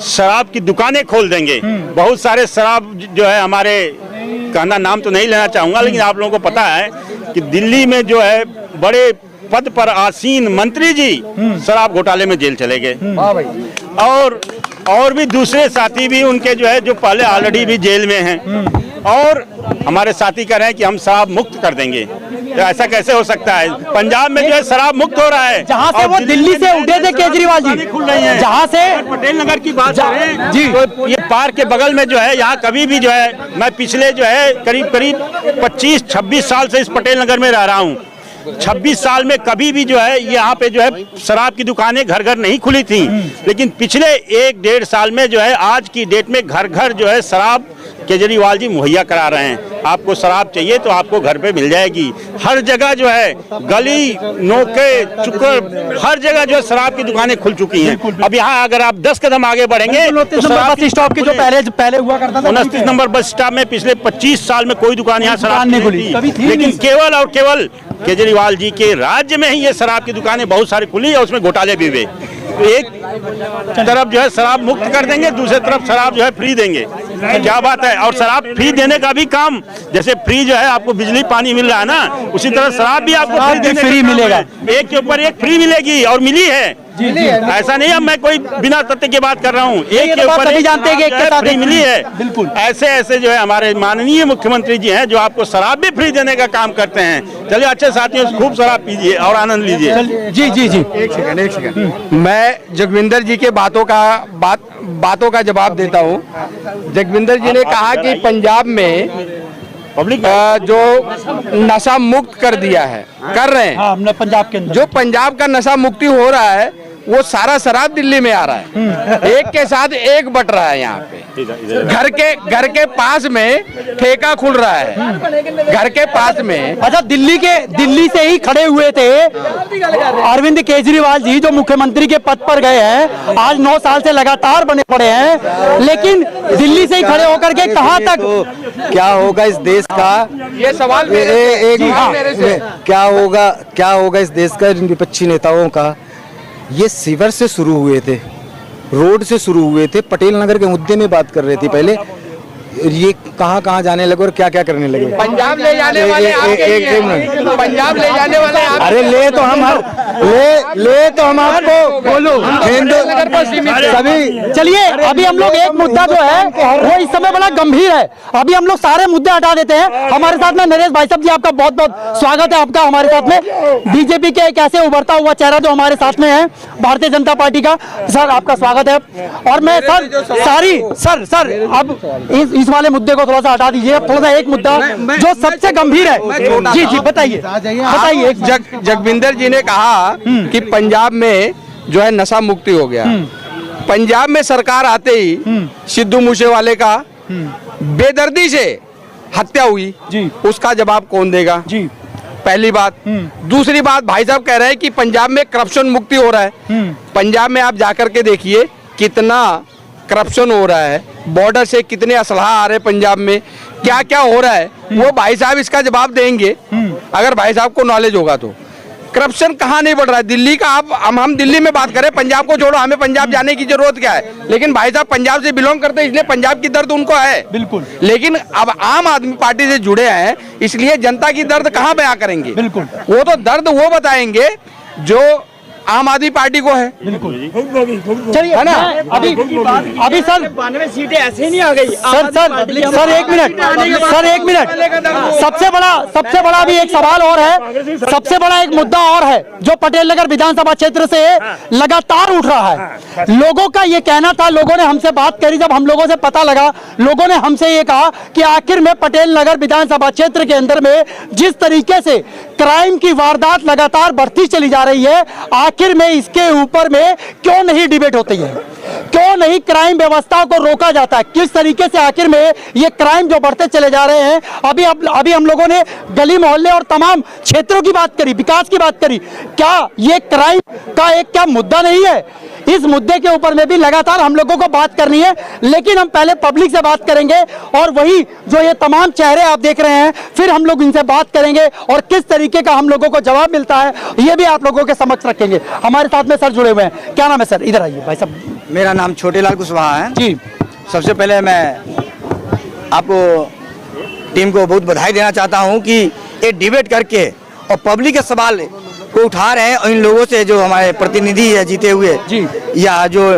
Speaker 7: शराब की दुकानें खोल देंगे। बहुत सारे शराब जो है हमारे, कहना नाम तो नहीं लेना चाहूंगा, लेकिन आप लोगों को पता है कि दिल्ली में जो है बड़े पद पर आसीन मंत्री जी शराब घोटाले में जेल चले गए। और भी दूसरे साथी भी उनके जो है जो पहले ऑलरेडी भी जेल में हैं, और हमारे साथी कह रहे हैं कि हम शराब मुक्त कर देंगे। तो ऐसा कैसे हो सकता है? पंजाब में जो है शराब मुक्त हो रहा है,
Speaker 2: जहाँ से वो दिल्ली से उठे थे केजरीवाल जी,
Speaker 7: खुल रही है।
Speaker 2: जहाँ से
Speaker 7: पटेल नगर की बात करें जी, तो ये पार्क के बगल में जो है, यहाँ कभी भी जो है, मैं पिछले जो है करीब 25-26 साल से इस पटेल नगर में रह रहा हूँ। 26 साल में कभी भी जो है यहाँ पे जो है शराब की दुकानें घर घर नहीं खुली थी, लेकिन पिछले 1-1.5 साल में जो है आज की डेट में घर घर जो है शराब केजरीवाल जी मुहैया करा रहे हैं। आपको शराब चाहिए तो आपको घर पे मिल जाएगी। हर जगह जो है गली नोके चुक्कर हर जगह जो है शराब की दुकानें खुल चुकी हैं। अब यहाँ अगर आप 10 कदम आगे बढ़ेंगे तो शराब
Speaker 2: बस स्टॉप की जो पहले हुआ करता था,
Speaker 7: 29 नंबर बस स्टॉप में पिछले 25 साल में कोई दुकान यहाँ शराब नहीं खुली थी, लेकिन केवल और केवल केजरीवाल जी के राज्य में ही ये शराब की दुकानें बहुत सारी खुली और उसमें घोटाले भी हुए। एक तरफ जो है शराब मुक्त कर देंगे, दूसरी तरफ शराब जो है फ्री देंगे। क्या बात है? और शराब फ्री देने का भी काम, जैसे फ्री जो है आपको बिजली पानी मिल रहा है ना, उसी तरह शराब भी आपको फ्री मिलेगा। एक के ऊपर एक फ्री मिलेगी और मिली है। ऐसा नहीं है मैं कोई बिना तथ्य की बात कर रहा हूँ। एक के ऊपर एक जानते हैं कि एक के साथ फ्री मिली है। बिल्कुल ऐसे जो है हमारे माननीय मुख्यमंत्री जी हैं जो आपको शराब भी फ्री देने का काम करते हैं। चलिए अच्छे साथियों, खूब शराब पीजिए और आनंद लीजिए।
Speaker 2: जी जी जी,
Speaker 4: एक सेकंड मैं जगविंदर जी के बातों का जवाब देता हूँ। जगविंदर जी ने कहा कि पंजाब में पब्लिक जो नशा मुक्त कर दिया है, कर रहे हैं।
Speaker 2: हाँ, पंजाब के अंदर
Speaker 4: जो पंजाब का नशा मुक्ति हो रहा है वो सारा शराब दिल्ली में आ रहा है, एक के साथ एक बट रहा है। यहाँ पे घर के पास में ठेका खुल रहा है, घर के पास में।
Speaker 2: अच्छा, दिल्ली से ही खड़े हुए थे अरविंद केजरीवाल जी जो मुख्यमंत्री के पद पर गए हैं, आज 9 साल से लगातार बने पड़े हैं, लेकिन दिल्ली से ही खड़े होकर के कहां तक
Speaker 3: तो क्या होगा इस देश का?
Speaker 4: ये सवाल
Speaker 3: क्या होगा इस देश का? विपक्षी नेताओं का ये सीवर से शुरू हुए थे, रोड से शुरू हुए थे, पटेल नगर के मुद्दे में बात कर रहे थे पहले, ये कहाँ जाने लगे और क्या करने लगे।
Speaker 4: पंजाब ले जाने वाले पंजाब ले जाने वाले
Speaker 3: अरे ले तो हम आपको बोलो
Speaker 2: सभी। चलिए अभी हम लोग एक मुद्दा जो है वो इस समय बड़ा गंभीर है, अभी हम लोग सारे मुद्दे हटा देते हैं। हमारे साथ में नरेश भाई साहब जी, आपका बहुत बहुत स्वागत है आपका हमारे साथ में। बीजेपी के एक ऐसे उभरता हुआ चेहरा जो हमारे साथ में है भारतीय जनता पार्टी का, सर आपका स्वागत है। और मैं सर अब इस वाले मुद्दे को थोड़ा सा हटा दीजिए, अब थोड़ा सा एक मुद्दा जो सबसे गंभीर है। जी जी बताइए।
Speaker 4: जगविंदर जी ने कहा कि पंजाब में जो है नशा मुक्ति हो गया। पंजाब में सरकार आते ही सिद्धू मूसेवाले का बेदर्दी से हत्या हुई जी, उसका जवाब कौन देगा जी? पहली बात। दूसरी बात, भाई साहब कह रहे हैं कि पंजाब में करप्शन मुक्ति हो रहा है। पंजाब में आप जाकर के देखिए कितना करप्शन हो रहा है, बॉर्डर से कितने असलहा आ रहे हैं पंजाब में, क्या क्या हो रहा है, वो भाई साहब इसका जवाब देंगे अगर भाई साहब को नॉलेज होगा तो। करप्शन कहाँ नहीं बढ़ रहा है? दिल्ली का हम दिल्ली में बात करें, पंजाब को छोड़ो, हमें पंजाब जाने की जरूरत क्या है? लेकिन भाई साहब पंजाब से बिलोंग करते हैं इसलिए पंजाब की दर्द उनको है बिल्कुल। लेकिन अब आम आदमी पार्टी से जुड़े हैं इसलिए जनता की दर्द कहाँ बयां करेंगे? बिल्कुल, वो तो दर्द वो बताएंगे जो आम आदमी पार्टी को है। बिल्कुल
Speaker 2: चलिए है ना। अभी सर 92 सीटें ऐसे नहीं आ गई। सर एक मिनट सबसे बड़ा भी एक सवाल और है, सबसे बड़ा एक मुद्दा और है जो पटेल नगर विधानसभा क्षेत्र से लगातार उठ रहा है। लोगों का ये कहना था, लोगों ने हमसे बात करी, जब हम लोगों से पता लगा, लोगों ने हमसे ये कहा कि आखिर में पटेल नगर विधानसभा क्षेत्र के अंदर में जिस तरीके से क्राइम की वारदात लगातार बढ़ती चली जा रही है, आखिर में इसके ऊपर में क्यों नहीं डिबेट होती है? क्यों नहीं क्राइम व्यवस्था को रोका जाता है? किस तरीके से आखिर में ये क्राइम जो बढ़ते चले जा रहे हैं? अभी हम लोगों ने गली मोहल्ले और तमाम क्षेत्रों की बात करी, विकास की बात करी, क्या ये क्राइम का एक क्या मुद्दा नहीं है? इस मुद्दे के ऊपर में भी लगातार हम लोगों को बात करनी है, लेकिन हम पहले पब्लिक से बात करेंगे और वही जो ये तमाम चेहरे आप देख रहे हैं, फिर हम लोग इनसे बात करेंगे और किस तरीके का हम लोगों को जवाब मिलता है ये भी आप लोगों के समक्ष रखेंगे। हमारे साथ में सर जुड़े हुए हैं, क्या नाम है सर? इधर आइए भाई साहब।
Speaker 10: मेरा नाम छोटेलाल कुशवाहा है
Speaker 2: जी।
Speaker 10: सबसे पहले मैं आपको टीम को बहुत बधाई देना चाहता हूं कि ये डिबेट करके और पब्लिक के सवाल को उठा रहे हैं। और इन लोगों से जो हमारे प्रतिनिधि है जीते हुए
Speaker 2: जी,
Speaker 10: या जो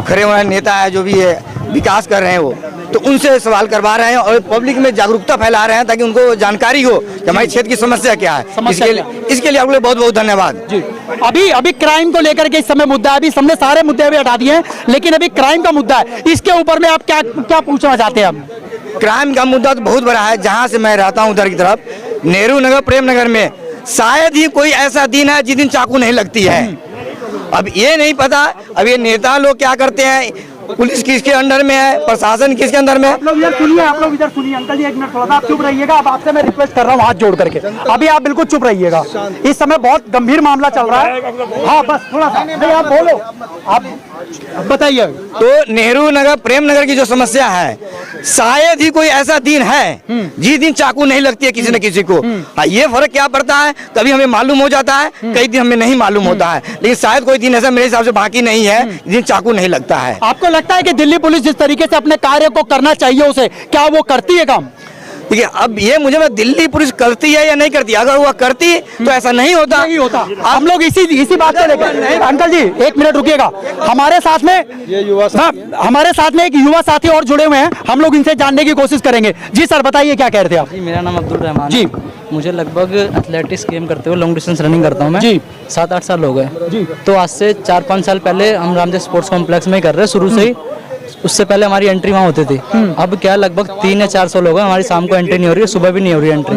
Speaker 10: खड़े हुए नेता है जो भी है विकास कर रहे हैं वो, तो उनसे सवाल करवा रहे हैं और पब्लिक में जागरूकता फैला रहे हैं ताकि उनको जानकारी हो कि हमारे क्षेत्र की समस्या क्या है। इसके लिए आप लोग बहुत बहुत धन्यवाद
Speaker 2: जी। अभी क्राइम को लेकर के इस समय मुद्दा है, अभी हमने सारे मुद्दे अभी हटा दिए हैं, लेकिन अभी क्राइम का मुद्दा है, इसके ऊपर में आप क्या पूछना चाहते हैं? हम
Speaker 10: क्राइम का मुद्दा तो बहुत बड़ा है। जहाँ से मैं रहता हूँ उधर की तरफ नेहरू नगर प्रेम नगर में शायद ही कोई ऐसा दिन है जिस दिन चाकू नहीं लगती है। अब ये नहीं पता अब ये नेता लोग क्या करते हैं, पुलिस किसके अंडर में है, प्रशासन किसके अंदर में है।
Speaker 2: आप लोग इधर सुनिए अंकल जी, एक मिनट थोड़ा सा आप चुप रहिएगा। अब आपसे मैं रिक्वेस्ट कर रहा हूँ हाथ जोड़ करके, अभी आप बिल्कुल चुप रहिएगा, इस समय बहुत गंभीर मामला चल रहा है। हाँ बस थोड़ा सा नहीं, आप बोलो, आप बताइए।
Speaker 10: तो नेहरू नगर प्रेम नगर की जो समस्या है, शायद ही कोई ऐसा दिन है जिस दिन चाकू नहीं लगती है किसी न किसी को। हाँ, ये फर्क क्या पड़ता है, कभी हमें मालूम हो जाता है, कई दिन हमें नहीं मालूम होता है, लेकिन शायद कोई दिन ऐसा मेरे हिसाब से बाकी नहीं है जिस दिन चाकू नहीं लगता है।
Speaker 2: आपको लगता है कि दिल्ली पुलिस जिस तरीके से अपने कार्य को करना चाहिए उसे, क्या वो करती है काम?
Speaker 10: ठीक है, अब ये मुझे दिल्ली पुलिस करती है या नहीं करती, अगर वो करती तो ऐसा नहीं होता।
Speaker 2: हम लोग इसी बात को लेकर, अंकल जी एक मिनट रुकिएगा, हमारे साथ में एक युवा साथी और जुड़े हुए हैं, हम लोग इनसे जानने की कोशिश करेंगे। जी सर बताइए क्या कह रहे थे आप?
Speaker 11: जी मेरा नाम अब्दुल रहमान
Speaker 2: जी।
Speaker 11: मुझे लगभग एथलेटिक्स गेम करते हुए लॉन्ग डिस्टेंस रनिंग करता हूँ मैं
Speaker 2: जी।
Speaker 11: 7-8 साल हो गए
Speaker 2: जी।
Speaker 11: तो आज से 4-5 साल पहले हम रामदेव स्पोर्ट्स कॉम्प्लेक्स में ही कर रहे हैं शुरू से ही। उससे पहले हमारी एंट्री वहाँ होती थी, अब क्या लगभग 3 या 4 साल हो गए हमारी शाम को एंट्री नहीं हो रही है, सुबह भी नहीं हो रही है एंट्री।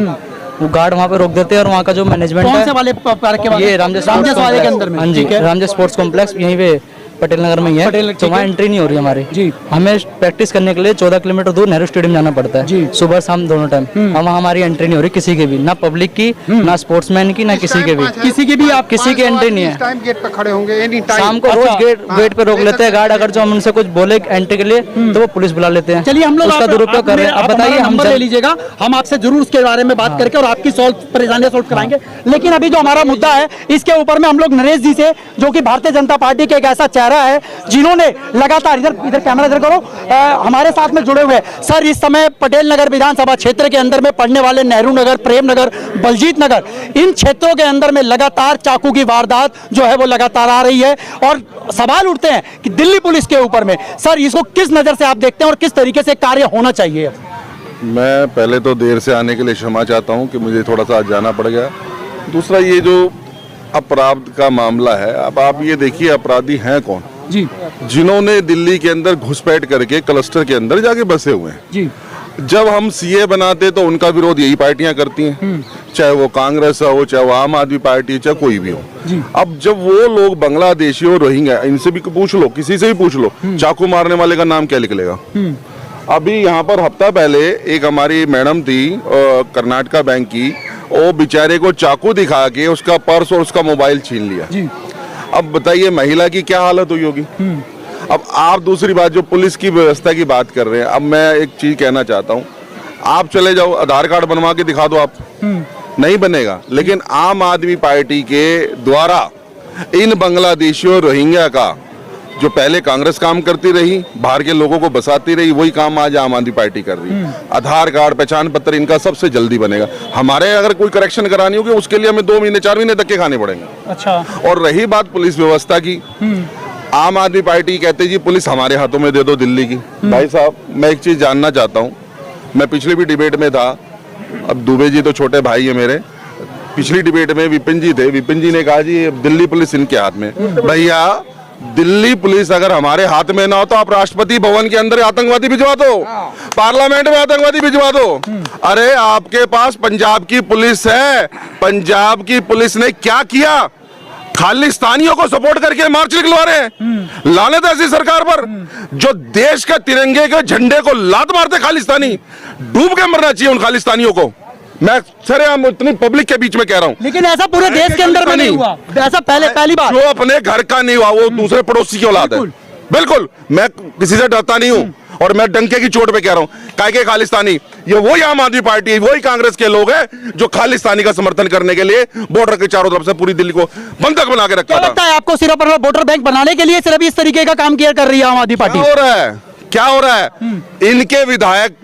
Speaker 11: वो गार्ड वहाँ पे रोक देते हैं और वहाँ का जो मैनेजमेंट है,
Speaker 2: वाले पार्क के वाले?
Speaker 11: ये रामदेव
Speaker 2: वाले के अंदर में।
Speaker 11: हाँ जी, रामदेव स्पोर्ट्स कॉम्प्लेक्स यहीं पे पटेल नगर में ही है, तो वहाँ एंट्री नहीं हो रही हमारी जी। हमें प्रैक्टिस करने के लिए 14 किलोमीटर दूर नेहरू स्टेडियम जाना पड़ता है जी, सुबह शाम दोनों टाइम। वहाँ हमारी एंट्री नहीं हो रही किसी की भी, ना पब्लिक की, ना स्पोर्ट्समैन की, ना किसी के भी।
Speaker 2: आप
Speaker 11: किसी की एंट्री नहीं है।
Speaker 5: गेट पे खड़े होंगे
Speaker 11: शाम को रोज गेट पे रोक लेते हैं गार्ड, अगर जो हम उनसे कुछ बोले एंट्री के लिए तो वो पुलिस बुला लेते हैं।
Speaker 2: चलिए हम लोग
Speaker 11: उसका दुरुपयोग कर रहे हैं। अब बताइए, हम
Speaker 2: ले लीजिएगा, हम आपसे जरूर उसके बारे में बात करके और आपकी परेशानियां सॉल्व कराएंगे। लेकिन अभी जो हमारा मुद्दा है इसके ऊपर में हम लोग नरेश जी से, जो कि भारतीय जनता पार्टी के एक ऐसा चेहरा है जिन्होंने लगातार इधर कैमरा इधर करो, हमारे साथ में जुड़े हुए हैं। सर इस समय पटेल नगर विधानसभा क्षेत्र के अंदर में पड़ने वाले नेहरू नगर, प्रेम नगर, बलजीत नगर, इन क्षेत्रों के अंदर में लगातार चाकू की वारदात जो है वो लगातार आ रही है और सवाल उठते हैं कि दिल्ली पुलिस के ऊपर में। सर इसको किस नजर से आप देखते हैं और किस तरीके से कार्य होना चाहिए?
Speaker 8: मैं पहले तो देर से आने के लिए क्षमा चाहता हूं कि मुझे थोड़ा सा जाना पड़ गया। दूसरा ये जो अपराध का मामला है, अब आप ये देखिए अपराधी हैं कौन
Speaker 2: जी,
Speaker 8: जिन्होंने दिल्ली के अंदर घुसपैठ करके क्लस्टर के अंदर जाके बसे हुए हैं
Speaker 2: जी।
Speaker 8: जब हम सीए बनाते तो उनका विरोध यही पार्टियां करती हैं, चाहे वो कांग्रेस हो, चाहे वो आम आदमी पार्टी, चाहे कोई भी हो। अब जब वो लोग बांग्लादेशी और रोहिंग्या, इनसे भी पूछ लो, किसी से भी पूछ लो, चाकू मारने वाले का नाम क्या निकलेगा? अभी यहाँ पर हफ्ता पहले एक हमारी मैडम थी कर्नाटका बैंक की, वो बेचारे को चाकू दिखा के उसका पर्स और उसका मोबाइल छीन लिया। अब बताइए महिला की क्या हालत हुई होगी। अब आप दूसरी बात जो पुलिस की व्यवस्था की बात कर रहे हैं, अब मैं एक चीज कहना चाहता हूँ, आप चले जाओ आधार कार्ड बनवा के दिखा दो, आप नहीं बनेगा। लेकिन आम आदमी पार्टी के द्वारा इन बांग्लादेशियों रोहिंग्या का जो पहले कांग्रेस काम करती रही, बाहर के लोगों को बसाती रही, वही काम आज आम आदमी पार्टी कर रही है। आधार कार्ड, पहचान पत्र इनका सबसे जल्दी बनेगा। हमारे अगर कोई करेक्शन करानी होगी उसके लिए हमें 2 महीने 4 महीने धक्के खाने पड़ेंगे।
Speaker 2: अच्छा।
Speaker 8: और रही बात पुलिस व्यवस्था की, आम आदमी पार्टी कहते जी पुलिस हमारे हाथों में दे दो दिल्ली की। भाई साहब मैं एक चीज जानना चाहता हूँ, मैं पिछली भी डिबेट में था, अब दुबे जी तो छोटे भाई है मेरे, पिछली डिबेट में विपिन जी थे, विपिन जी ने कहा जी दिल्ली पुलिस इनके हाथ में। भैया दिल्ली पुलिस अगर हमारे हाथ में ना हो तो आप राष्ट्रपति भवन के अंदर आतंकवादी भिजवा दो, पार्लियामेंट में आतंकवादी भिजवा दो। अरे आपके पास पंजाब की पुलिस है, पंजाब की पुलिस ने क्या किया? खालिस्तानियों को सपोर्ट करके मार्च निकलवा रहे हैं। लानत ऐसी सरकार पर जो देश के तिरंगे के झंडे को लात मारते खालिस्तानी, डूब के मरना चाहिए उन खालिस्तानियों को। मैं सर हम इतनी पब्लिक के बीच में कह रहा हूँ,
Speaker 2: लेकिन ऐसा पूरे देश के अंदर में नहीं हुआ, ऐसा पहली बार।
Speaker 8: जो अपने घर का नहीं हुआ वो दूसरे पड़ोसी की औलाद है। बिल्कुल, मैं किसी से डरता नहीं हूँ और मैं डंके की चोट पे कह रहा हूँ, काहे के खालिस्तानी ये वही आम आदमी पार्टी, वही कांग्रेस के लोग हैं जो खालिस्तानी का समर्थन करने के लिए बॉर्डर के चारों तरफ से पूरी दिल्ली को बंधक बना के रखा था।
Speaker 2: क्या लगता है आपको सिर्फ वोटर बैंक बनाने के लिए सिर्फ इस तरीके का काम किया कर रही है आम आदमी पार्टी?
Speaker 8: क्या हो रहा है? इनके विधायक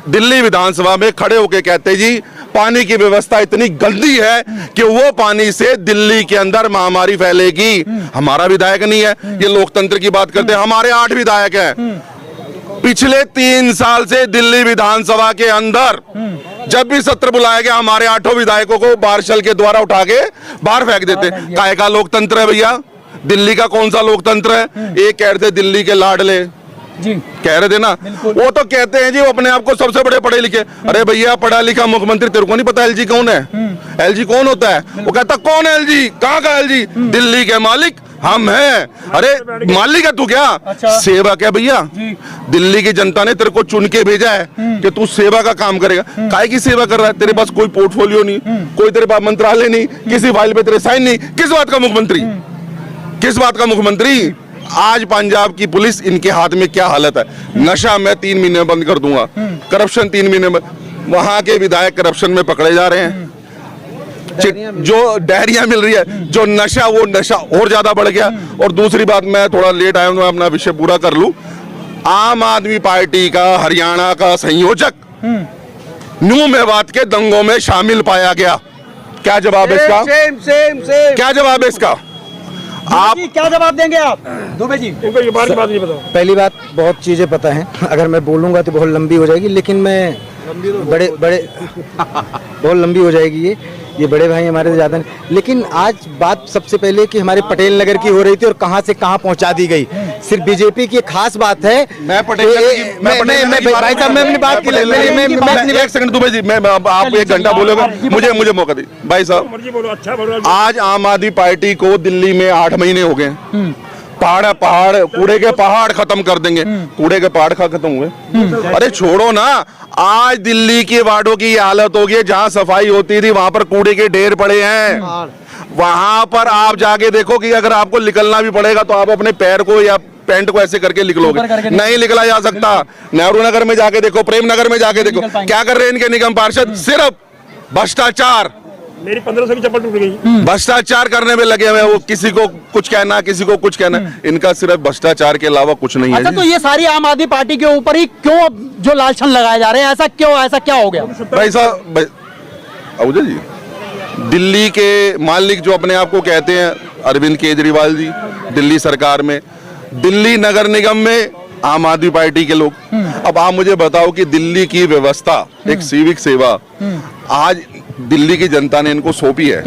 Speaker 8: दिल्ली विधानसभा में खड़े होके कहते जी पानी की व्यवस्था इतनी गंदी है कि वो पानी से दिल्ली के अंदर महामारी फैलेगी। हमारा विधायक नहीं है, ये लोकतंत्र की बात करते हैं, हमारे 8 विधायक हैं। पिछले 3 साल से दिल्ली विधानसभा के अंदर जब भी सत्र बुलाया गया हमारे 8 विधायकों को मार्शल के द्वारा उठा के बाहर फेंक देते। काहे का लोकतंत्र है भैया? दिल्ली का कौन सा लोकतंत्र है? एक कह रहे थे दिल्ली के लाडले
Speaker 2: जी,
Speaker 8: कह रहे थे ना, वो तो कहते हैं जी वो अपने आप को सबसे बड़े पढ़े लिखे। अरे भैया पढ़ा लिखा मुख्यमंत्री, तेरे को नहीं पता एलजी कौन है? एलजी कौन होता है? वो कहता कौन है एलजी? कहाँ का एलजी? दिल्ली के मालिक हम हैं। अरे मालिक है तू क्या? सेवक है भैया। दिल्ली की जनता ने तेरे को चुन के भेजा है कि तू सेवा का काम करेगा। काहे की सेवा कर रहा है? तेरे पास कोई पोर्टफोलियो नहीं, कोई तेरे पास मंत्रालय नहीं, किसी फाइल पे तेरे साइन नहीं। किस बात का मुख्यमंत्री? किस बात का मुख्यमंत्री? आज पंजाब की पुलिस इनके हाथ में क्या हालत है। नशा मैं 3 महीने में बंद कर दूंगा, करप्शन 3 महीने में। वहां के विधायक करप्शन में पकड़े जा रहे हैं, जो डायरिया मिल रही है, जो नशा, वो नशा और ज्यादा बढ़ गया। और दूसरी बात, मैं थोड़ा लेट आया हूं, मैं अपना विषय पूरा कर लूं। आम आदमी पार्टी का हरियाणा का संयोजक न्यू मेवात के दंगों में शामिल पाया गया। क्या जवाब है इसका? क्या जवाब है इसका? आप
Speaker 2: क्या जवाब देंगे आप दुबे जी?
Speaker 5: ये बात नहीं बताओ।
Speaker 3: पहली बात, बहुत चीज़ें पता हैं, अगर मैं बोलूँगा तो बहुत लंबी हो जाएगी, लेकिन मैं बहुत लंबी हो जाएगी। ये बड़े भाई हमारे से ज़्यादा नहीं। लेकिन आज बात सबसे पहले कि हमारे पटेल नगर की हो रही थी और कहाँ से कहाँ पहुँचा दी गई। सिर्फ बीजेपी की खास बात है।
Speaker 8: मैं पटेल
Speaker 3: भाई साहब, मैं अपनी बात की
Speaker 8: एक सेकंड दुबे जी, मैं आप 1 घंटा बोलोगे, मुझे मौका दी। भाई साहब, आज आम आदमी पार्टी को दिल्ली में 8 महीने हो गए। पहाड़ कूड़े के पहाड़ खत्म कर देंगे। कूड़े के पहाड़ खत्म हुए? अरे छोड़ो ना, आज दिल्ली की वार्डों की ये हालत हो गई है, जहां सफाई होती थी वहां पर कूड़े के ढेर पड़े हैं। वहां पर आप जाके देखो कि अगर आपको निकलना भी पड़ेगा तो आप अपने पैर को या पैंट को ऐसे करके निकलोगे, नहीं निकला जा सकता। नेहरू नगर में जाके देखो, प्रेम नगर में जाके देखो, क्या कर रहे हैं इनके निगम पार्षद? सिर्फ भ्रष्टाचार।
Speaker 5: मेरी 1500 की चप्पल टूट गई।
Speaker 8: भ्रष्टाचार करने में लगे हुए, वो किसी को कुछ कहना, किसी को कुछ कहना। इनका सिर्फ भ्रष्टाचार के अलावा कुछ नहीं है।
Speaker 2: अच्छा, तो ये सारी आम आदमी पार्टी के ऊपर ही क्यों जो लालछन लगाए जा रहे हैं? ऐसा क्यों? ऐसा क्या हो गया?
Speaker 8: भाई साहब, आहूजा जी, दिल्ली के मालिक जो अपने आप को कहते हैं अरविंद केजरीवाल जी, दिल्ली सरकार में, दिल्ली नगर निगम में आम आदमी पार्टी के लोग। अब आप मुझे बताओ कि दिल्ली की व्यवस्था, एक सिविक सेवा आज दिल्ली की जनता ने इनको सौंपी है,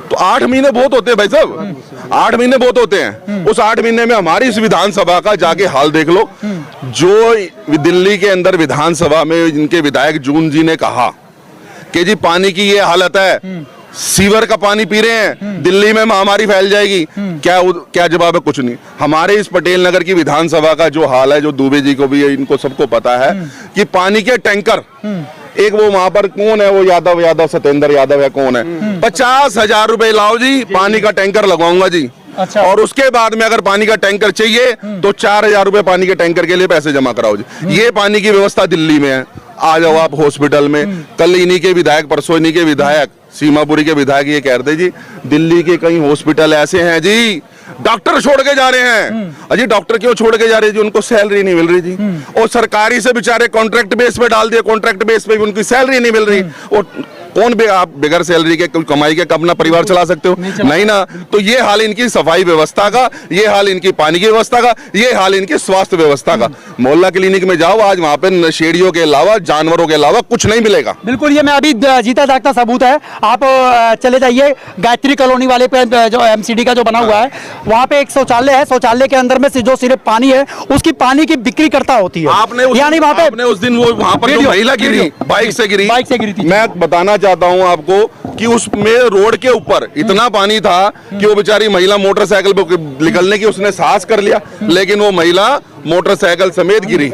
Speaker 8: तो 8 महीने बहुत होते हैं भाई साहब, 8 महीने बहुत होते हैं। उस 8 महीने में हमारी इस विधानसभा का जाके हाल देख लो। जो दिल्ली के अंदर विधानसभा में जिनके विधायक जून जी ने कहा कि जी पानी की ये हालत है, सीवर का पानी पी रहे हैं, दिल्ली में महामारी फैल जाएगी, क्या जवाब है? कुछ नहीं। हमारे इस पटेल नगर की विधानसभा का जो हाल है, जो दुबे जी को भी इनको सबको पता है कि पानी के टैंकर, एक वो वहां पर कौन है, वो यादव सत्येंद्र यादव है, कौन है, 50,000 रुपए लाओ जी, पानी का टैंकर लगवाऊंगा जी।
Speaker 2: अच्छा।
Speaker 8: और उसके बाद में अगर पानी का टैंकर चाहिए तो 4,000 रुपए पानी के टैंकर के लिए पैसे जमा कराओ जी। ये पानी की व्यवस्था दिल्ली में है। आ जाओ आप हॉस्पिटल में, कल इन्हीं के विधायक, परसों इन्हीं के विधायक, सीमापुरी के विधायक ये कह रहे थे जी दिल्ली के कई हॉस्पिटल ऐसे हैं जी डॉक्टर छोड़ के जा रहे हैं। अजी डॉक्टर क्यों छोड़ के जा रहे जी? उनको सैलरी नहीं मिल रही जी, और सरकारी से बेचारे कॉन्ट्रैक्ट बेस पे डाल दिए, कॉन्ट्रैक्ट बेस पे भी उनकी सैलरी नहीं मिल रही। और कौन आप बगैर सैलरी के कमाई के अपना परिवार चला सकते हो? नहीं ना। तो ये हाल इनकी सफाई व्यवस्था का, ये हाल इनकी पानी की व्यवस्था का, ये हाल इनकी स्वास्थ्य व्यवस्था का। मोहल्ला क्लिनिक में जाओ, आज वहां पे नशेड़ियों के अलावा, जानवरों के अलावा कुछ नहीं मिलेगा।
Speaker 2: बिल्कुल, ये मैं अभी जीता जागता सबूत है। आप चले जाइए गायत्री कॉलोनी वाले पे, जो एमसीडी का जो बना हुआ है, वहाँ पे एक शौचालय है। शौचालय के अंदर में से जो सिर्फ पानी है, उसकी पानी की बिक्री करता होती है। यानी वहाँ पे
Speaker 8: उस दिन वो वहाँ पर जो महिला गिरी, बाइक से गिरी थी। मैं बताना चाहता हूँ आपको कि उसमें रोड के ऊपर इतना पानी था कि वो बेचारी महिला मोटरसाइकिल पर निकलने की उसने साहस कर लिया, लेकिन वो महिला मोटरसाइकिल समेत गिरी।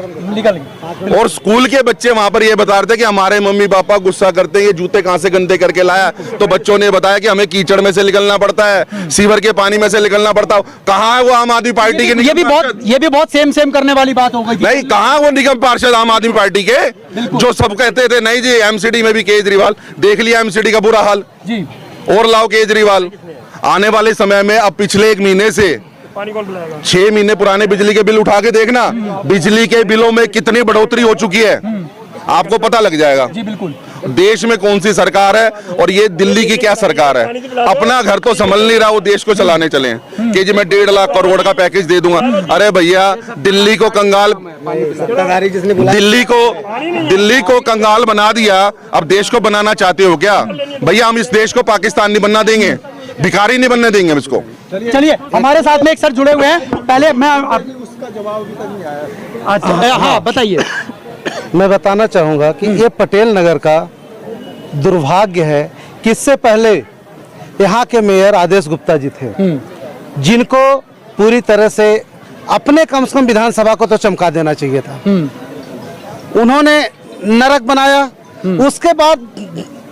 Speaker 8: और स्कूल के बच्चे वहां पर ये बता रहे थे कि हमारे मम्मी पापा गुस्सा करते हैं, ये जूते कहां से गंदे करके लाया। तो बच्चों ने बताया कि हमें कीचड़ में से निकलना पड़ता है, सीवर के पानी में से निकलना पड़ता है। कहाँ है वो आम आदमी पार्टी के?
Speaker 2: ये भी बहुत सेम करने वाली बात हो गई।
Speaker 8: नहीं, कहाँ वो निगम पार्षद आम आदमी पार्टी के जो सब कहते थे नहीं जी एमसीडी में भी केजरीवाल, देख लिया एमसीडी का बुरा हाल जी, और लाओ केजरीवाल। आने वाले समय में अब पिछले 1 महीने से 6 महीने पुराने बिजली के बिल उठा के देखना, बिजली के बिलों में कितनी बढ़ोतरी हो चुकी है। आपको पता लग जाएगा
Speaker 2: जी बिल्कुल।
Speaker 8: देश में कौन सी सरकार है और ये दिल्ली की क्या सरकार है। अपना घर तो संभल नहीं रहा, वो देश को चलाने चले हैं कि जी मैं 1.5 लाख करोड़ का पैकेज दे दूंगा। अरे भैया, दिल्ली को कंगाल बना दिया, अब देश को बनाना चाहते हो क्या भैया? हम इस देश को पाकिस्तान नहीं बनना देंगे, भिखारी नहीं बनने देंगे हम इसको।
Speaker 2: चलिए, हमारे साथ में एक सर जुड़े हुए हैं। पहले मैं उसका जवाब अभी तक नहीं आया। अच्छा, हाँ बताइए।
Speaker 1: मैं बताना चाहूंगा कि ये पटेल नगर का दुर्भाग्य है कि इससे पहले यहाँ के मेयर आदेश गुप्ता जी थे, जिनको पूरी तरह से अपने कम से कम विधानसभा को तो चमका देना चाहिए था। उन्होंने नरक बनाया। उसके बाद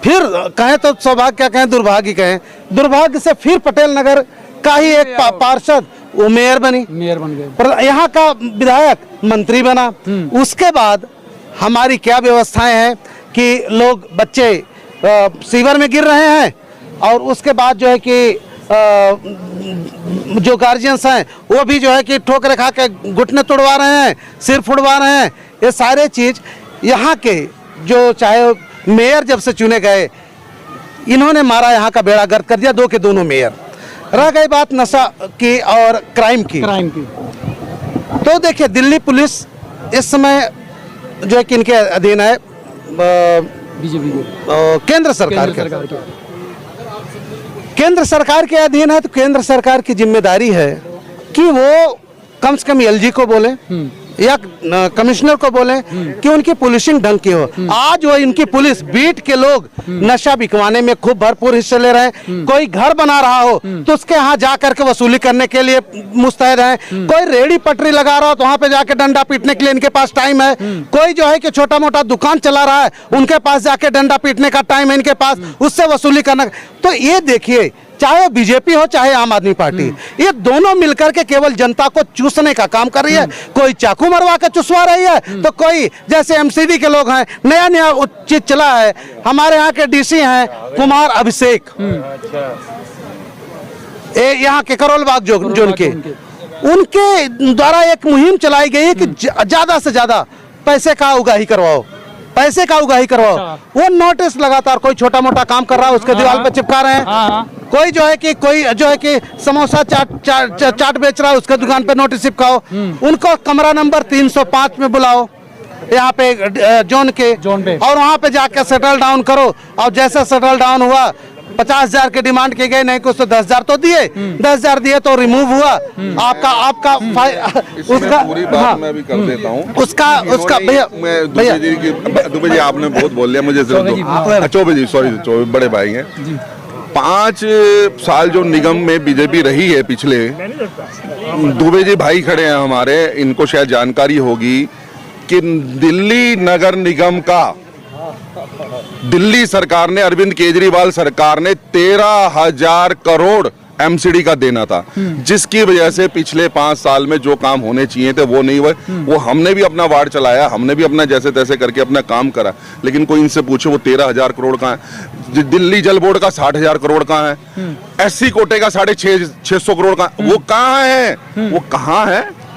Speaker 1: फिर कहें तो सौभाग्य क्या कहें, दुर्भाग्य कहें, दुर्भाग्य से फिर पटेल नगर का ही एक पार्षद वो मेयर बन गए, पर यहाँ का विधायक मंत्री बना। उसके बाद हमारी क्या व्यवस्थाएं हैं कि लोग बच्चे सीवर में गिर रहे हैं, और उसके बाद जो है कि जो गार्जियंस हैं वो भी जो है कि ठोकर खा के घुटने तोड़वा रहे हैं, सिर फुड़वा रहे हैं। ये सारे चीज यहाँ के जो चाहे मेयर जब से चुने गए, इन्होंने मारा यहाँ का बेड़ा गर्क कर दिया, दो के दोनों मेयर। रह गई बात नशा की और क्राइम की, तो देखिए दिल्ली पुलिस इस समय जो है कि इनके अधीन है, बीजेपी केंद्र सरकार के अधीन है। तो केंद्र सरकार की जिम्मेदारी है कि वो कम से कम एलजी को बोले या कमिश्नर को बोले कि उनकी पुलिसिंग ढंग की हो। आज वो इनकी पुलिस बीट के लोग नशा बिकवाने में खूब भरपूर हिस्से ले रहे हैं। कोई घर बना रहा हो तो उसके यहाँ जा करके वसूली करने के लिए मुस्तैद है। कोई रेडी पटरी लगा रहा हो तो वहां पे जाके डंडा पीटने के लिए इनके पास टाइम है। कोई जो है कि छोटा मोटा दुकान चला रहा है, उनके पास जाके डंडा पीटने का टाइम है इनके पास, उससे वसूली करना। तो ये देखिए, चाहे बीजेपी हो चाहे आम आदमी पार्टी, ये दोनों मिलकर के केवल जनता को चूसने का काम कर रही है। कोई चाकू मरवा के चुसवा रही है, तो कोई जैसे एमसीडी के लोग हैं, नया नया चीज चला है। हमारे यहाँ के डीसी हैं कुमार अभिषेक, यहाँ के करोल बाग जो उनके द्वारा एक मुहिम चलाई गई है कि ज्यादा से ज्यादा पैसे का उगाही करवाओ, पैसे का उगाही करवाओ। वो नोटिस लगातार कोई छोटा मोटा काम कर रहा है उसके दीवार पे चिपका रहे हैं। कोई जो है कि समोसा चाट बेच रहा है उसके दुकान पे नोटिस चिपकाओ। उनको कमरा नंबर 305 में बुलाओ, यहाँ पे जोन पे, और वहाँ पे जाकर सेटल डाउन करो। और जैसे सेटल डाउन हुआ, 50,000 के डिमांड की गई, नहीं कुछ तो 10,000 तो दिए, 10,000 दिए तो रिमूव हुआ आपका उसका।
Speaker 8: पूरी बात मैं भी कर देता हूँ
Speaker 1: उसका भैया
Speaker 8: दुबे जी आपने बहुत बोल लिया, मुझे चौबे जी सॉरी, बड़े भाई हैं। 5 साल जो निगम में बीजेपी रही है पिछले, दुबे जी भाई खड़े हैं हमारे, इनको शायद जानकारी होगी कि दिल्ली नगर निगम का दिल्ली सरकार ने, अरविंद केजरीवाल सरकार ने 13,000 करोड़ एमसीडी का देना था, जिसकी वजह से पिछले 5 साल में जो काम होने चाहिए थे वो नहीं हुए। वो हमने भी अपना वार्ड चलाया, हमने भी अपना जैसे तैसे करके अपना काम करा, लेकिन कोई इनसे पूछे वो 13,000 करोड़ कहाँ है? दिल्ली जल बोर्ड का 60,000 करोड़ कहाँ है? एससी कोटे का 650 करोड़ कहाँ? वो कहाँ है? वो कहाँ है?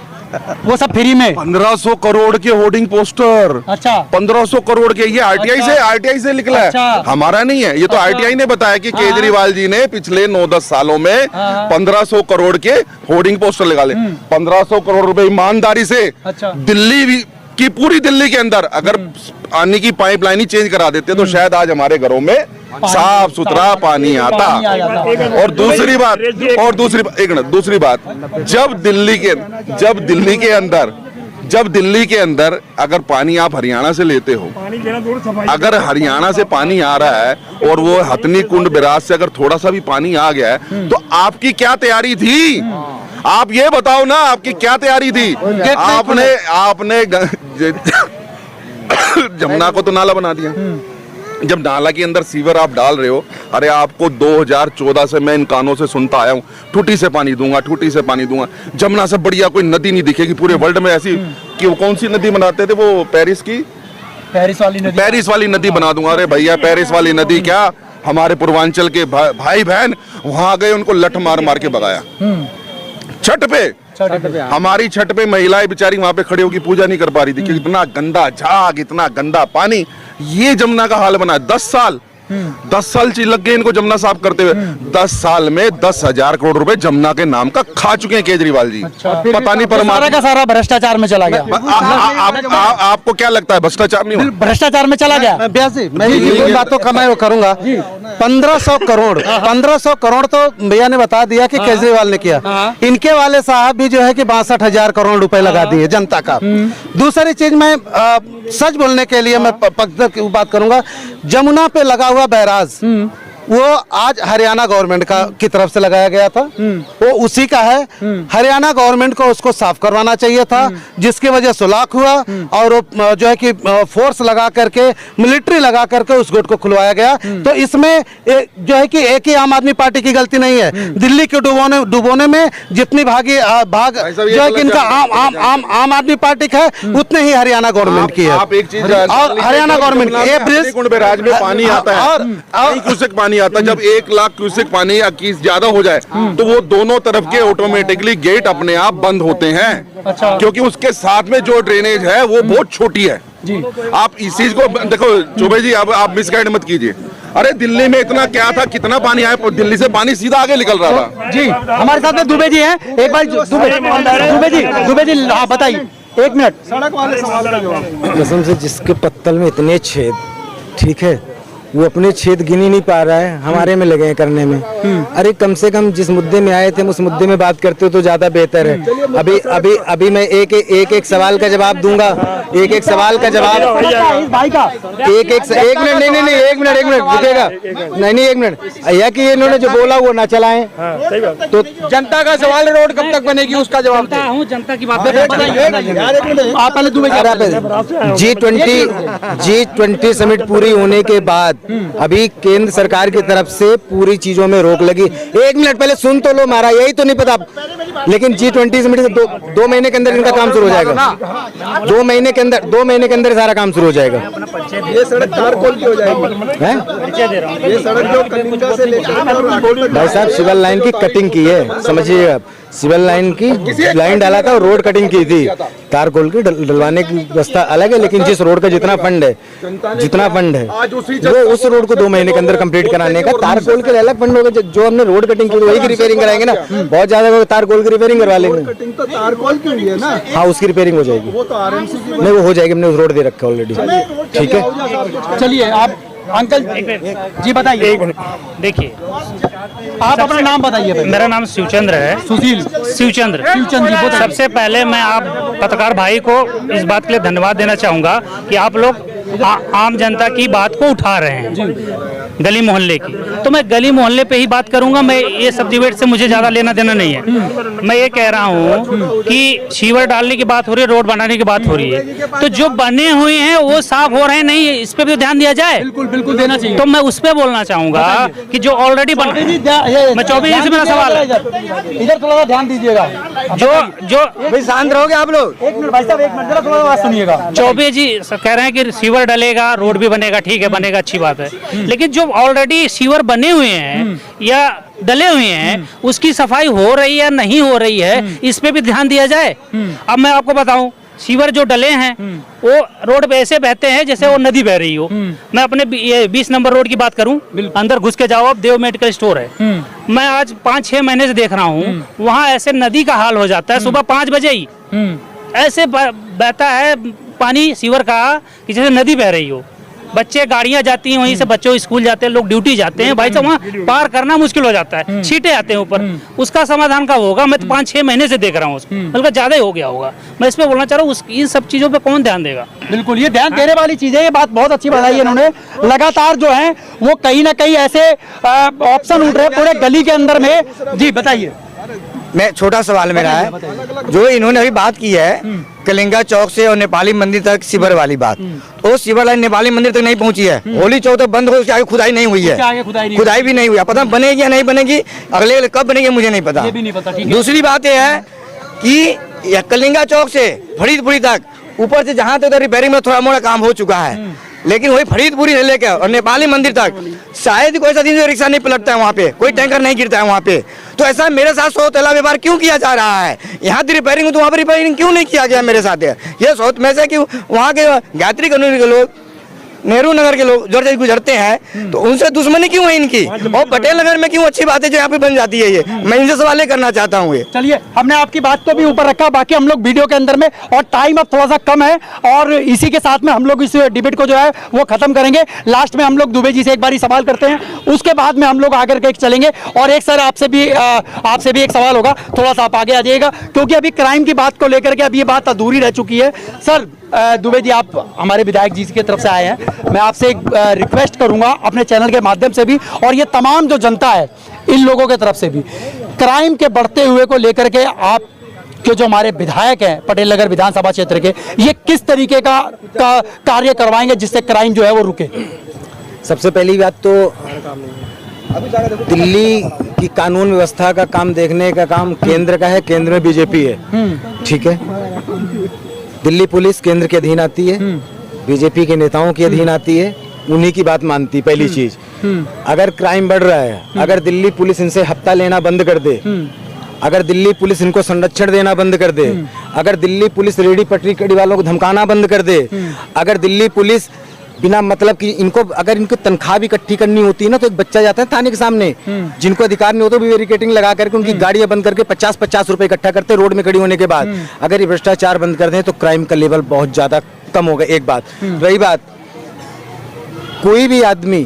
Speaker 2: वो सब फ्री में
Speaker 8: 1500 करोड़ के होर्डिंग पोस्टर।
Speaker 2: अच्छा,
Speaker 8: 1500 करोड़ के, ये आरटीआई से निकला है। अच्छा। हमारा नहीं है ये, तो आरटीआई ने बताया कि केजरीवाल जी ने पिछले 9-10 सालों में 1500 करोड़ के होर्डिंग पोस्टर लगा ले। 1500 करोड़ रुपए ईमानदारी से दिल्ली की, पूरी दिल्ली के अंदर अगर पानी की पाइपलाइन ही चेंज करा देते तो शायद आज हमारे घरों में साफ सुथरा पानी आता। और दूसरी बात, जब दिल्ली के अंदर अगर पानी आप हरियाणा से लेते हो, अगर हरियाणा से पानी आ रहा है और वो हथनी कुंड बिराज से अगर थोड़ा सा भी पानी आ गया है, तो आपकी क्या तैयारी थी? आप ये बताओ ना, आपकी क्या तैयारी थी? आपने जमुना को तो नाला बना दिया। जब नाला के अंदर सीवर आप डाल रहे हो, अरे आपको 2014 से मैं इन कानों से सुनता आया हूँ, ठूटी से पानी दूंगा। जमुना से बढ़िया कोई नदी नहीं दिखेगी पूरे वर्ल्ड में ऐसी। कि वो कौन सी नदी बनाते थे वो, पेरिस वाली नदी बना दूंगा। अरे भैया, पेरिस वाली नदी क्या, हमारे पूर्वांचल के भाई बहन वहां गए, उनको लठ मार मार के भगाया। छठ पे हमारी छठ पे महिलाएं बेचारी वहां पे खड़ी होकर पूजा नहीं कर पा रही थी क्योंकि इतना गंदा झाग, इतना गंदा पानी। ये जमुना का हाल बना है। 10 साल चीज लग गए इनको जमुना साफ करते हुए। 10 साल में 10,000 करोड़ रुपए जमुना के नाम का खा चुके हैं केजरीवाल जी। पता नहीं
Speaker 2: सारा का सारा भ्रष्टाचार में चला गया।
Speaker 8: आपको क्या लगता है भ्रष्टाचार नहीं हुआ?
Speaker 2: भ्रष्टाचार में चला गया।
Speaker 1: ब्यासी मैं ये बातों का मैं वो करूंगा। 1500 करोड़ तो भैया ने बता दिया कि केजरीवाल ने किया। इनके वाले साहब भी जो है कि 62,000 करोड़ रुपए लगा दिए जनता का। दूसरी चीज मैं सच बोलने के लिए मैं पक्का की बात करूंगा, जमुना पे लगा हुआ बैराज वो आज हरियाणा गवर्नमेंट की तरफ से लगाया गया था, वो उसी का है। हरियाणा गवर्नमेंट को उसको साफ करवाना चाहिए था, जिसकी वजह सुलाख हुआ और वो जो है कि फोर्स लगा करके, मिलिट्री लगा करके उस गेट को खुलवाया गया। तो इसमें जो है कि एक ही आम आदमी पार्टी की गलती नहीं है। दिल्ली के डुबोने में जितनी भाग जो है कि इनका आम आदमी पार्टी का है, उतने ही हरियाणा गवर्नमेंट की है।
Speaker 8: आप एक चीज
Speaker 1: और हरियाणा गवर्नमेंट ये ब्रिज
Speaker 8: बैराज में पानी आता है और क्यूसेक पानी आता है। जब 1 लाख क्यूसेक पानी या की ज्यादा हो जाए तो वो दोनों तरफ के ऑटोमेटिकली गेट अपने आप बंद होते हैं। क्योंकि उसके साथ में जो ड्रेनेज है वो बहुत छोटी है। आप इस चीज को देखो चौबे जी, अब आप मिसगाइड मत कीजिए। अरे दिल्ली में इतना क्या था, कितना पानी आया, दिल्ली से पानी सीधा आगे निकल रहा था।
Speaker 2: जी हमारे साथ में दुबे जी हैं। एक बार दुबे जी हाँ बताइए, 1 मिनट। सड़क वाले सवाल का जवाब।
Speaker 3: कसम से जिसके पत्तल में इतने छेद, ठीक है, वो अपने छेद गिन ही नहीं पा रहा है, हमारे में लगे हैं करने में। अरे कम से कम जिस मुद्दे में आए थे उस मुद्दे में बात करते हो तो ज्यादा बेहतर है। अभी मैं एक सवाल का जवाब दूंगा, एक सवाल का जवाब। एक मिनट रुकेगा? नहीं 1 मिनट। या कि इन्होंने जो बोला वो ना चलाएं। तो जनता का सवाल, रोड कब तक बनेगी उसका जवाब दो।
Speaker 9: जनता की बात
Speaker 2: आप पहले
Speaker 3: G20 समिट पूरी होने के बाद अभी केंद्र सरकार की तरफ से पूरी चीजों में रोक लगी। 1 मिनट पहले सुन तो लो मारा, यही तो नहीं पता। लेकिन G20 समिट से 2 महीने के अंदर इनका काम शुरू हो जाएगा। 2 महीने के अंदर सारा काम शुरू हो जाएगा।
Speaker 1: ये सड़क तारकोल की हो जाएगी। ये सड़क जो कलिंगा से लेकर
Speaker 3: भाई साहब सिविल लाइन की कटिंग की है, समझिए आप। सिविल लाइन की लाइन डाला था और रोड कटिंग की थी। तारकोल की डलवाने की व्यवस्था अलग है, लेकिन जिस रोड का जितना फंड है वो उस रोड को 2 महीने के अंदर कंप्लीट कराने का। तारकोल के अलग फंड होगा, जो हमने रोड कटिंग की वही की रिपेयरिंग कराएंगे ना। बहुत ज्यादा तारकोल की रिपेयरिंग करवा लेंगे।
Speaker 1: कटिंग तो तारकोल की हुई है ना।
Speaker 3: हाँ उसकी रिपेयरिंग हो जाएगी।
Speaker 1: वो तो आरएमसी की
Speaker 3: नहीं वो हो जाएगी, हमने उस रोड दे रखा है ऑलरेडी। ठीक है
Speaker 2: चलिए आप अंकल जी बताइए।
Speaker 11: देखिए
Speaker 2: आप अपना नाम बताइए।
Speaker 11: मेरा नाम शिवचंद्र है। शिवचंद्र जी। सबसे पहले मैं आप पत्रकार भाई को इस बात के लिए धन्यवाद देना चाहूँगा कि आप लोग आम जनता की बात को उठा रहे हैं, गली मोहल्ले की। तो मैं गली मोहल्ले पे ही बात करूंगा। मैं ये सब डिबेट से मुझे ज़्यादा लेना देना नहीं है। मैं ये कह रहा हूँ कि सीवर डालने की बात हो रही है, रोड बनाने की बात हो रही है, तो जो बने हुए हैं वो साफ हो रहे हैं नहीं, इस पे भी ध्यान दिया जाए।
Speaker 2: बिल्कुल देना चाहिए।
Speaker 11: तो मैं उस पे बोलना चाहूँगा कि जो ऑलरेडी बन, मैं 24 से मेरा सवाल है,
Speaker 2: इधर थोड़ा ध्यान दीजिएगा।
Speaker 11: जो
Speaker 3: भाई शांत रहोगे आप लोग?
Speaker 2: 1 मिनट भाई साहब, 1 मिनट जरा थोड़ा बात सुनिएगा।
Speaker 11: चौबे जी कह रहे हैं कि सीवर डलेगा, रोड भी बनेगा, ठीक है बनेगा, अच्छी बात है। लेकिन जो ऑलरेडी सीवर बने हुए हैं या डले हुए हैं उसकी सफाई हो रही है नहीं हो रही है, इस पे भी ध्यान दिया जाए। अब मैं आपको बताऊं, सीवर जो डले हैं वो रोड पे ऐसे बहते हैं जैसे वो नदी बह रही हो। मैं अपने 20 नंबर रोड की बात करूं, अंदर घुस के जाओ, अब देव मेडिकल स्टोर है। मैं आज 5-6 महीने से देख रहा हूं, वहां ऐसे नदी का हाल हो जाता है। सुबह 5 बजे ही ऐसे बहता है पानी सीवर का कि जैसे नदी बह रही हो। बच्चे, गाड़ियां जाती हैं वहीं से, बच्चों स्कूल जाते हैं, लोग ड्यूटी जाते हैं, भाई साहब वहाँ पार करना मुश्किल हो जाता है, छींटे आते हैं ऊपर। उसका समाधान कब होगा? मैं तो 5-6 महीने से देख रहा हूँ उसको, बल्कि ज्यादा ही हो गया होगा। मैं इस पे बोलना चाह रहा हूँ, इन सब चीजों पे कौन ध्यान देगा?
Speaker 2: बिल्कुल ये ध्यान देने वाली चीज है। ये बात बहुत अच्छी बताई है इन्होंने। लगातार जो है वो कहीं ना कहीं ऐसे ऑप्शन उठ रहे हैं पूरे गली के अंदर में। जी बताइए।
Speaker 10: मैं छोटा सवाल मेरा है, जो इन्होंने अभी बात की है कलिंगा चौक से और नेपाली मंदिर तक सीवर वाली बात, वो सीवर लाइन नेपाली मंदिर तक नहीं पहुंची है। होली चौक तक बंद हो, उसके आगे खुदाई नहीं हुई है, खुदाई भी नहीं हुई है। पता बनेगी या नहीं बनेगी, अगले कब बनेगी मुझे नहीं पता। दूसरी बात यह है कि कलिंगा चौक से फरीदपुरी तक ऊपर से जहाँ तक रिपेयरिंग में थोड़ा मोड़ा काम हो चुका है, लेकिन वही फरीदपुरी से लेकर और नेपाली मंदिर तक शायद ही कोई ऐसा दिन जो रिक्शा नहीं पलटता है वहाँ पे, कोई टैंकर नहीं गिरता है वहाँ पे। तो ऐसा मेरे साथ सौतेला व्यवहार क्यों किया जा रहा है? यहाँ की रिपेयरिंग हो तो वहाँ पर रिपेयरिंग क्यों नहीं किया गया मेरे साथ? ये सोच में से कि वहाँ के गायत्री कॉलोनी के लोग, नेहरू नगर के लोग जो गुजरते हैं तो उनसे दुश्मनी क्यों है इनकी, और पटेल नगर में क्यों अच्छी बातें जो यहाँ पे बन जाती है? ये मैं इनसे सवाल करना चाहता हूँ। ये
Speaker 2: चलिए, हमने आपकी बात को भी ऊपर रखा, बाकी हम लोग वीडियो के अंदर में, और टाइम अब थोड़ा सा कम है और इसी के साथ में हम लोग इस डिबेट को जो है वो खत्म करेंगे। लास्ट में हम लोग दुबे जी से एक बार सवाल करते हैं, उसके बाद में हम लोग आकर के चलेंगे। और एक सर आपसे भी एक सवाल होगा, थोड़ा सा आप आगे आ जाइएगा, क्योंकि अभी क्राइम की बात को लेकर के अब ये बात अधूरी रह चुकी है। सर दुबे जी, आप हमारे विधायक जी की तरफ से आए हैं, मैं आपसे एक रिक्वेस्ट करूंगा अपने चैनल के माध्यम से भी, और ये तमाम जो जनता है इन लोगों के तरफ से भी, क्राइम के बढ़ते हुए को लेकर के आप के जो हमारे विधायक हैं पटेल नगर विधानसभा क्षेत्र के, ये किस तरीके का कार्य करवाएंगे जिससे क्राइम जो है वो रुके?
Speaker 3: सबसे पहली बात तो दिल्ली की कानून व्यवस्था का काम देखने का काम केंद्र का है, केंद्र में बीजेपी है, ठीक है। दिल्ली पुलिस केंद्र के अधीन आती है, बीजेपी के नेताओं के अधीन आती है, उन्हीं की बात मानती है। पहली चीज, अगर क्राइम बढ़ रहा है, अगर दिल्ली पुलिस इनसे हफ्ता लेना बंद कर दे, अगर दिल्ली पुलिस इनको संरक्षण देना बंद कर दे, अगर दिल्ली पुलिस रेडी पटरी कड़ी वालों को धमकाना बंद कर दे, अगर दिल्ली पुलिस बिना मतलब कि इनको, अगर इनको तनख्वाह भी इकट्ठी करनी होती है ना, तो एक बच्चा जाता है थाने के सामने, जिनको अधिकार नहीं होता भी बैरिकेडिंग लगा करके उनकी गाड़ियां बंद करके 50-50 रुपए इकट्ठा करते रोड में खड़ी होने के बाद। अगर ये भ्रष्टाचार बंद कर दें तो क्राइम का लेवल बहुत ज्यादा कम होगा। एक बात रही बात, कोई भी आदमी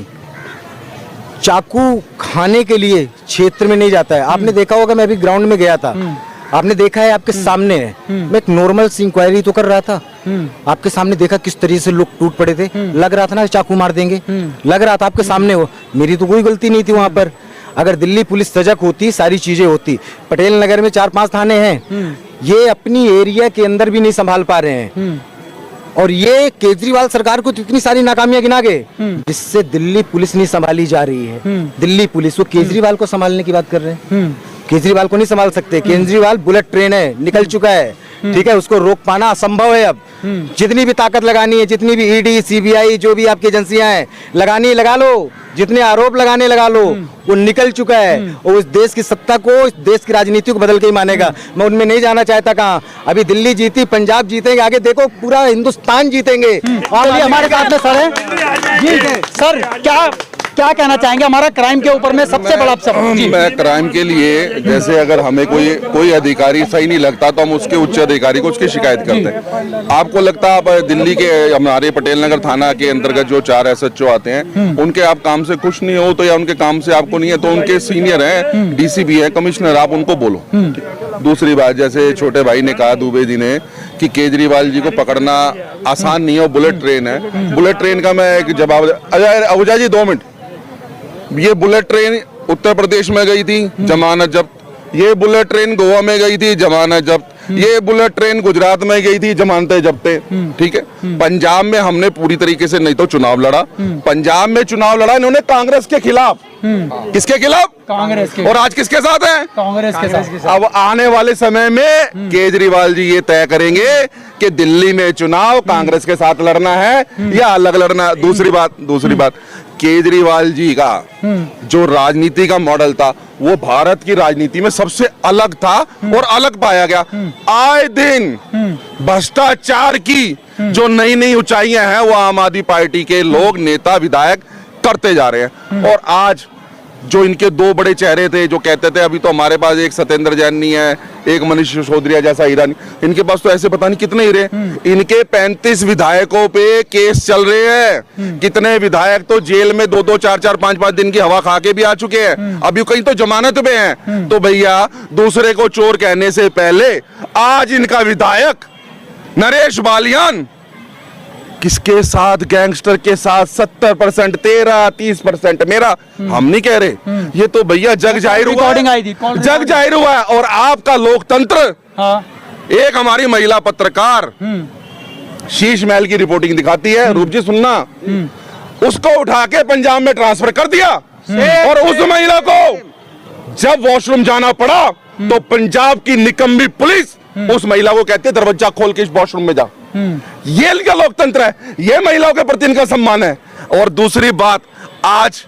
Speaker 3: चाकू खाने के लिए क्षेत्र में नहीं जाता है। आपने देखा होगा, मैं अभी ग्राउंड में गया था, आपने देखा है, आपके सामने है, मैं एक नॉर्मल सी इंक्वायरी तो कर रहा था, आपके सामने देखा किस तरीके से लोग टूट पड़े थे, लग रहा था ना चाकू मार देंगे, लग रहा था आपके सामने हो। मेरी तो कोई गलती नहीं थी वहां पर। अगर दिल्ली पुलिस सजग होती, सारी चीजें होती। पटेल नगर में 4-5 थाने हैं, ये अपनी एरिया के अंदर भी नहीं संभाल पा रहे हैं, और ये केजरीवाल सरकार को इतनी सारी नाकामियां गिना गए, जिससे दिल्ली पुलिस नहीं संभाली जा रही है। दिल्ली पुलिस, वो केजरीवाल को संभालने की बात कर रहे हैं, केजरीवाल को नहीं संभाल सकते। केजरीवाल बुलेट ट्रेन है, निकल चुका है, ठीक है, उसको रोक पाना असंभव है। अब जितनी भी ताकत लगानी है, जितनी भी ईडी, सीबीआई, जो भी आपकी एजेंसियां हैं लगानी है लगा लो, जितने आरोप लगाने लगा लो, वो निकल चुका है, और उस देश की सत्ता को, इस देश की राजनीति को बदल के ही मानेगा। मैं उनमें नहीं जाना चाहता कहाँ, अभी दिल्ली जीती, पंजाब जीतेंगे, आगे देखो पूरा हिंदुस्तान जीतेंगे।
Speaker 2: हमारे साथ में सर है जी, सर क्या कहना चाहेंगे हमारा क्राइम के ऊपर में सबसे बड़ा सवाल?
Speaker 8: मैं क्राइम के लिए, जैसे अगर हमें कोई अधिकारी सही नहीं लगता तो हम उसके उच्च अधिकारी को उसकी शिकायत करते हैं। आपको लगता है आप दिल्ली के हमारे पटेल नगर थाना के अंतर्गत जो 4 SHO आते हैं, उनके आप काम से खुश नहीं हो तो, या उनके काम से आपको नहीं है तो, उनके सीनियर हैं, DCP है, कमिश्नर, आप उनको बोलो। दूसरी बात, जैसे छोटे भाई ने कहा, दुबे जी ने, कि केजरीवाल जी को पकड़ना आसान नहीं है, बुलेट ट्रेन है। बुलेट ट्रेन का मैं एक जवाब, अजय जी 2 मिनट, ये बुलेट ट्रेन उत्तर प्रदेश में गई थी, जमानत जब्त। ये बुलेट ट्रेन गोवा में गई थी, जमानत जब्त। ये बुलेट ट्रेन गुजरात में गई थी, जमानतें जब्ते, ठीक है। पंजाब में हमने पूरी तरीके से नहीं तो चुनाव लड़ा, पंजाब में चुनाव लड़ा इन्होंने कांग्रेस के खिलाफ। किसके खिलाफ?
Speaker 2: कांग्रेस के।
Speaker 8: और आज किसके साथ है?
Speaker 2: कांग्रेस के साथ।
Speaker 8: अब आने वाले समय में केजरीवाल जी ये तय करेंगे कि दिल्ली में चुनाव कांग्रेस के साथ लड़ना है या अलग लड़ना। दूसरी बात, केजरीवाल जी का जो राजनीति का मॉडल था, वो भारत की राजनीति में सबसे अलग था और अलग पाया गया। आए दिन भ्रष्टाचार की जो नई नई ऊंचाइयां हैं, वो आम आदमी पार्टी के लोग, नेता, विधायक करते जा रहे हैं। और आज जो इनके 2 बड़े चेहरे थे, जो कहते थे अभी तो हमारे पास एक सत्येंद्र जैन नहीं है, एक मनीष सिसोदिया जैसा हीरा नहीं, इनके पास तो ऐसे पता नहीं कितने हीरे। इनके 35 विधायकों पे केस चल रहे हैं। कितने विधायक तो जेल में 2-2, 4-4, 5-5 दिन की हवा खा के भी आ चुके हैं, अभी कहीं तो जमानत पे हैं। तो भैया, दूसरे को चोर कहने से पहले आज इनका विधायक नरेश बालियान किसके साथ, गैंगस्टर के साथ 70%, 13-30% मेरा, हम नहीं कह रहे, ये तो भैया जग जाहिर हुआ, जग जाहिर हुआ है। और आपका लोकतंत्र, एक हमारी महिला पत्रकार शीश महल की रिपोर्टिंग दिखाती है, रूप जी सुनना, उसको उठा के पंजाब में ट्रांसफर कर दिया, और उस महिला को जब वॉशरूम जाना पड़ा तो पंजाब की निकम्मी पुलिस उस महिला को कहती है दरवाजा खोल के इस वॉशरूम में जा। ये इनका लोकतंत्र है, ये महिलाओं के प्रति इनका सम्मान है। और दूसरी बात, आज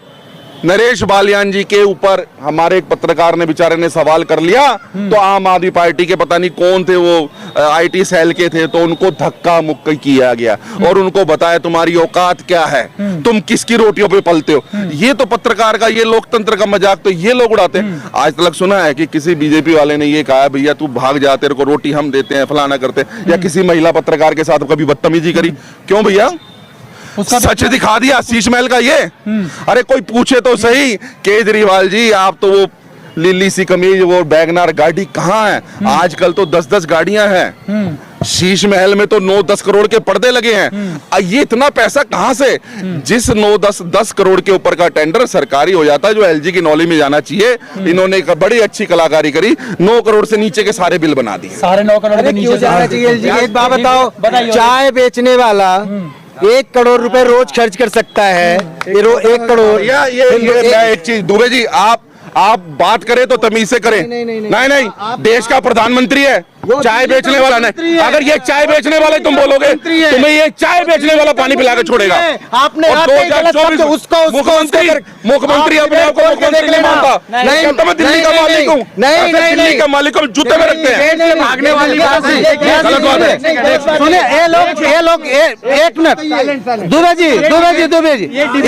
Speaker 8: नरेश बालियान जी के ऊपर हमारे एक पत्रकार ने बेचारे ने सवाल कर लिया, तो आम आदमी पार्टी के पता नहीं कौन थे वो आईटी सेल के थे, तो उनको धक्का मुक्की किया गया और उनको बताया तुम्हारी औकात क्या है, तुम किसकी रोटियों पे पलते हो। ये तो पत्रकार का, ये लोकतंत्र का मजाक तो ये लोग उड़ाते हैं। आज तक सुना है कि किसी बीजेपी वाले ने ये कहा भैया तू भाग जा, तेरे को रोटी हम देते हैं, फलाना करते हैं, या किसी महिला पत्रकार के साथ कभी बदतमीजी करी? क्यों भैया? सच दिखा दिया शीश महल का ये। अरे कोई पूछे तो सही, केजरीवाल जी आप तो वो लिली सी कमीज, वो बैगनार गाड़ी कहाँ है? आजकल तो 10-10 गाड़ियां हैं। शीश महल में तो 9-10 करोड़ के पर्दे लगे हैं। ये इतना पैसा कहां से? जिस 9-10 करोड़ के ऊपर का टेंडर सरकारी हो जाता है, जो एलजी की नौली में जाना चाहिए, इन्होंने एक बड़ी अच्छी कलाकारी करी, 9 करोड़ से नीचे के सारे बिल बना दिए।
Speaker 2: सारे 9 करोड़ के नीचे
Speaker 3: जाना चाहिए एलजी? एक बात बताओ, चाय बेचने वाला 1 करोड़ रुपए रोज खर्च कर सकता है, ये 1 करोड़।
Speaker 8: मैं एक चीज, दुबे जी आप बात करें तो तमीज से करें। नहीं, देश का प्रधानमंत्री है, चाय बेचने वाला नहीं। अगर ये चाय बेचने वाला तुम बोलोगे, तुम्हें ये चाय बेचने वाला पानी पिला के छोड़ेगा।
Speaker 3: आपने
Speaker 8: मुख्यमंत्री अपने आप को मुख्यमंत्री नहीं मानता। नहीं तो मैं दिल्ली का मालिक हूँ, दिल्ली का मालिक हम जूते में रखते हैं।
Speaker 1: भागने वाली बात गलत बात है। सुनिए, ये लोग 1 मिनट, दुबे जी,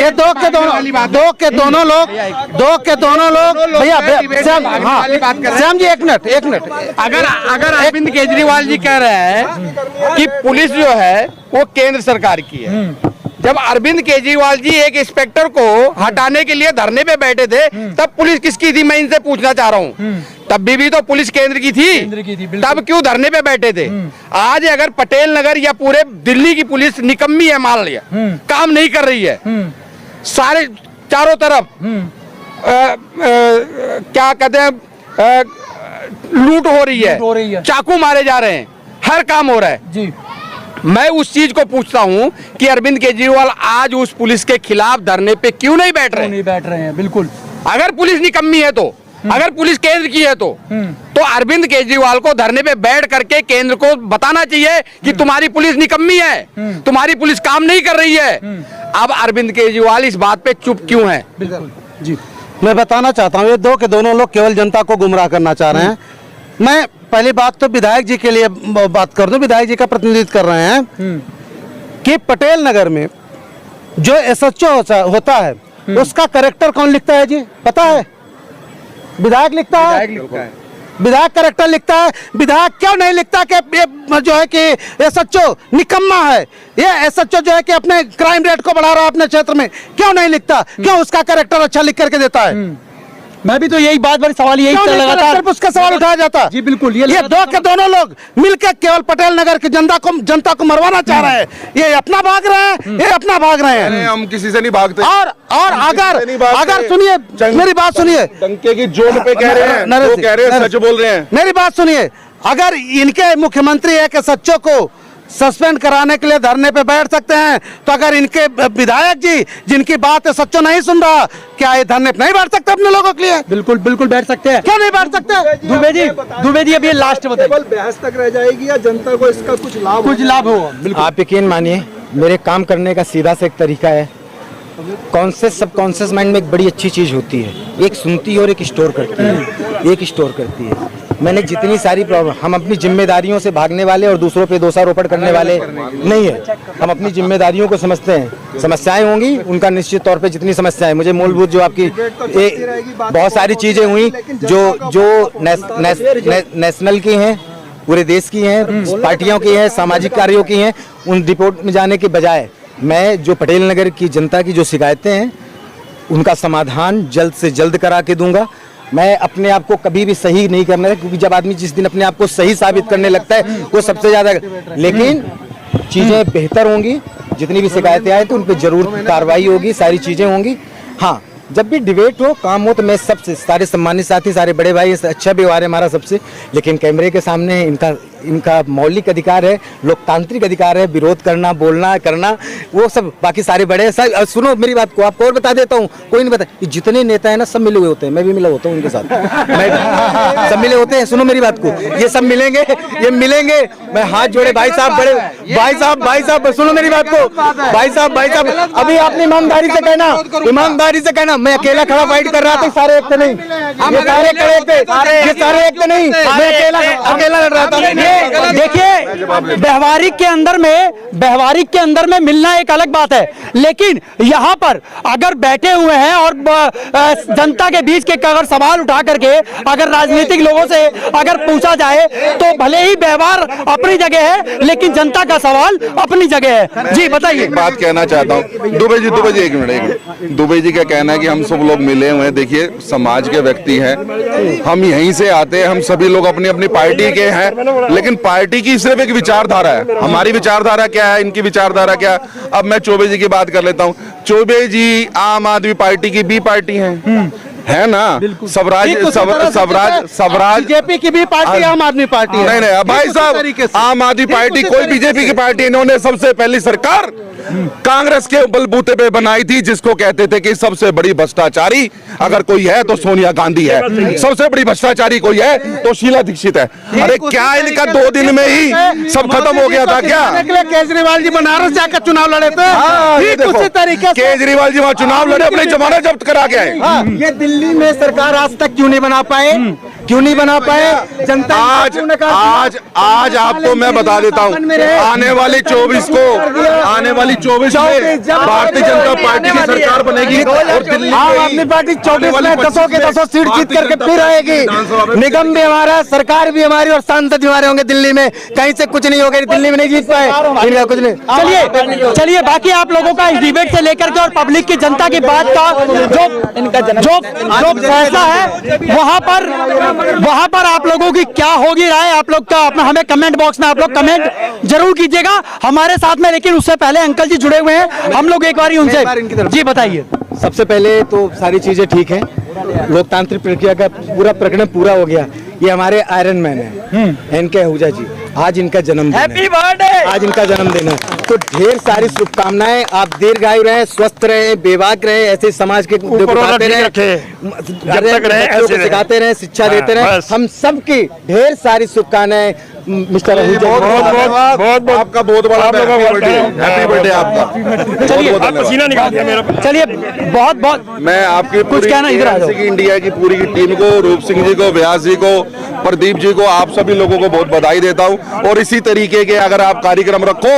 Speaker 1: ये दो के दोनों लोग भैया, श्याम जी 1 मिनट।
Speaker 4: अगर अरविंद केजरीवाल जी कह रहे हैं कि पुलिस जो है वो केंद्र सरकार की है, जब अरविंद केजरीवाल जी एक इंस्पेक्टर को हटाने के लिए धरने पे बैठे थे, तब पुलिस किसकी थी? मैं इनसे पूछना चाह रहा हूँ। तब भी तो पुलिस केंद्र की थी, तब क्यों धरने पे बैठे थे? आज अगर पटेल नगर या पूरे दिल्ली की पुलिस निकम्मी है, मान लिया, काम नहीं कर रही है, सारे चारों तरफ क्या कहते हैं, लूट हो रही है, चाकू मारे जा रहे हैं, हर काम हो रहा है जी। मैं उस चीज को पूछता हूं कि अरविंद केजरीवाल आज उस पुलिस के खिलाफ धरने पे क्यों नहीं बैठ रहे हैं? बिल्कुल, अगर पुलिस निकम्मी है तो, अगर पुलिस केंद्र की है तो अरविंद केजरीवाल को धरने पे बैठ करके केंद्र को बताना चाहिए कि तुम्हारी पुलिस निकम्मी है, तुम्हारी पुलिस काम नहीं कर रही है। अब अरविंद केजरीवाल इस बात पे चुप क्यों है?
Speaker 1: बिल्कुल जी, मैं बताना चाहता हूँ, ये दोनों लोग केवल जनता को गुमराह करना चाह रहे हैं। मैं पहली बात तो विधायक जी के लिए बात कर दूं, विधायक जी का प्रतिनिधित्व कर रहे हैं कि पटेल नगर में जो एसएचओ होता है, उसका कैरेक्टर कौन लिखता है जी? पता है? विधायक लिखता है, विधायक कैरेक्टर लिखता है। विधायक क्यों नहीं लिखता कि ये जो है कि एसएचओ निकम्मा है, ये एसएचओ जो है कि अपने क्राइम रेट को बढ़ा रहा है अपने क्षेत्र में, क्यों नहीं लिखता? क्यों उसका कैरेक्टर अच्छा लिख करके देता है?
Speaker 2: मैं भी तो यही बात बड़ी सवाल यही
Speaker 1: लगातार उसका सवाल उठाया जाता है जी। बिल्कुल, ये दोनों लोग मिलकर केवल पटेल नगर की जनता को मरवाना चाह रहे हैं। ये अपना भाग रहे हैं, ये अपना भाग रहे हैं।
Speaker 8: हम किसी से नहीं भागते।
Speaker 1: और अगर सुनिए, मेरी बात सुनिए,
Speaker 8: डंके की जोर पे कह रहे हैं, वो कह रहे हैं, सच बोल रहे हैं।
Speaker 1: मेरी बात सुनिए, अगर इनके मुख्यमंत्री है कि सच्चों को सस्पेंड कराने के लिए धरने पे बैठ सकते हैं, तो अगर इनके विधायक जी जिनकी बात है सच्चों नहीं सुन रहा, क्या ये धरने पे नहीं बैठ सकते अपने लोगों के लिए?
Speaker 2: बिल्कुल बैठ सकते हैं।
Speaker 1: क्यों नहीं बैठ सकते?
Speaker 2: दुबे जी अभी लास्ट बताइए,
Speaker 5: बहस तक रह जाएगी या जनता को इसका कुछ लाभ हो?
Speaker 3: आप यकीन मानिए, मेरे काम करने का सीधा से एक तरीका है। कॉन्शियस सबकॉन्शियस माइंड में एक बड़ी अच्छी चीज होती है, एक सुनती है और एक स्टोर करती है। मैंने जितनी सारी प्रॉब्लम, हम अपनी जिम्मेदारियों से भागने वाले और दूसरों पे दोषारोपण करने वाले नहीं है। हम अपनी जिम्मेदारियों को समझते हैं। समस्याएं होंगी, उनका निश्चित तौर पे जितनी समस्याएं, मुझे मूलभूत जो आपकी बहुत सारी चीजें हुई जो नेशनल की हैं, पूरे देश की हैं, पार्टियों की हैं, सामाजिक कार्यों की हैं, उन रिपोर्ट में जाने के बजाय मैं जो पटेल नगर की जनता की जो शिकायतें हैं, उनका समाधान जल्द से जल्द करा के दूंगा। मैं अपने आप को कभी भी सही नहीं करना है, क्योंकि जब आदमी जिस दिन अपने आप को सही साबित करने लगता है वो सबसे ज्यादा, लेकिन चीजें बेहतर होंगी। जितनी भी शिकायतें आए तो उन पर जरूर कार्रवाई होगी, सारी चीजें होंगी। हाँ, जब भी डिबेट हो, काम हो, तो मैं सबसे, सारे सम्मानित साथी, सारे बड़े भाई, अच्छा व्यवहार है हमारा सबसे, लेकिन कैमरे के सामने इनका मौलिक अधिकार है, लोकतांत्रिक अधिकार है, विरोध करना, बोलना, करना, वो सब बाकी सारे बड़े हैं। सब सुनो मेरी बात को, आपको और बता देता हूँ, कोई नहीं बता, जितने नेता है ना सब मिले हुए होते हैं, मैं भी मिला होता हूँ उनके साथ, मैं सब मिले होते हैं। सुनो मेरी बात को, ये सब मिलेंगे, ये मिलेंगे, मैं हाथ जोड़े भाई साहब, बड़े भाई साहब सुनो मेरी बात को, भाई साहब अभी आपने ईमानदारी से कहना, मैं अकेला खड़ा फाइट कर रहा था, सारे एक नहीं, ये सारे खड़े थे, ये सारे एक नहीं, मैं अकेला लड़ रहा था।
Speaker 2: देखिए, व्यवहारिक के अंदर में मिलना एक अलग बात है, लेकिन यहाँ पर अगर बैठे हुए हैं और जनता के बीच के अगर सवाल उठा करके अगर राजनीतिक लोगों से अगर पूछा जाए तो भले ही व्यवहार अपनी जगह है, लेकिन जनता का सवाल अपनी जगह है। जी बताइए।
Speaker 8: एक बात कहना चाहता हूँ, दुबे जी एक मिनट, दुबे जी का कहना है कि हम सब लोग मिले हुए हैं। देखिए, समाज के व्यक्ति हैं, हम यहीं से आते हैं, हम सभी लोग अपनी अपनी पार्टी के हैं, लेकिन पार्टी की सिर्फ एक विचारधारा है। हमारी विचारधारा क्या है, इनकी विचारधारा क्या है। अब मैं चौबे जी की बात कर लेता हूँ। चौबे जी आम आदमी पार्टी की बी पार्टी है ना, स्वराज
Speaker 1: बीजेपी की भी पार्टी आम आदमी पार्टी है।
Speaker 8: नहीं भाई साहब, आम आदमी पार्टी कोई बीजेपी की पार्टी, इन्होंने सबसे पहली सरकार कांग्रेस के बलबूते पे बनाई थी, जिसको कहते थे कि सबसे बड़ी भ्रष्टाचारी अगर कोई है तो सोनिया गांधी है, सबसे बड़ी भ्रष्टाचारी कोई है तो शीला दीक्षित है। अरे क्या इनका 2 दिन में ही सब खत्म हो गया था क्या?
Speaker 1: केजरीवाल जी बनारस जाकर चुनाव लड़े थे, उसी तरीके
Speaker 8: केजरीवाल जी वहाँ चुनाव लड़े, अपनी जमानत जब्त करा के आए।
Speaker 3: ये दिल्ली में सरकार आज तक क्यों नहीं बना पाए? जनता
Speaker 8: आज आपको मैं बता देता हूँ, आने वाली 24 में भारतीय जनता पार्टी की सरकार बनेगी और दिल्ली
Speaker 3: आम आदमी पार्टी 24 में 10 सीट जीत करके फिर आएगी। निगम भी हमारा, सरकार भी हमारी और सांसद भी हमारे होंगे दिल्ली में। कहीं से कुछ नहीं होगा, दिल्ली में नहीं जीत पाए, इनका कुछ नहीं।
Speaker 2: चलिए बाकी आप लोगों का इस डिबेट से लेकर के और पब्लिक की जनता की बात का जो फैसला है, वहां पर आप लोगों की क्या होगी राय, आप लोग का अपना हमें कमेंट बॉक्स में आप लोग कमेंट जरूर कीजिएगा हमारे साथ में। लेकिन उससे पहले अंकल जी जुड़े हुए हैं, हम लोग एक बार उनसे जी बताइए।
Speaker 3: सबसे पहले तो सारी चीजें ठीक हैं, लोकतांत्रिक प्रक्रिया का पूरा प्रकरण पूरा हो गया। ये हमारे आयरन मैन है एनके आहूजा जी, आज इनका जन्मदिन है, आज इनका जन्मदिन है, तो ढेर सारी शुभकामनाएं। आप दीर्घायु रहे, स्वस्थ रहे, बेबाक रहे, ऐसे समाज के सिखाते रहे, शिक्षा देते रहे, हम सबकी ढेर सारी शुभकामनाएं। मिस्टर आहूजा
Speaker 8: आपका बहुत बड़ा हैप्पी बर्थडे आपका।
Speaker 2: चलिए बहुत
Speaker 8: मैं आपकी
Speaker 2: कुछ कहना इधर आ जाओ।
Speaker 8: इंडिया की पूरी टीम को, रूप सिंह जी को, व्यास जी को, प्रदीप जी को, आप सभी लोगों को बहुत बधाई देता हूं। और इसी तरीके के अगर आप कार्यक्रम रखो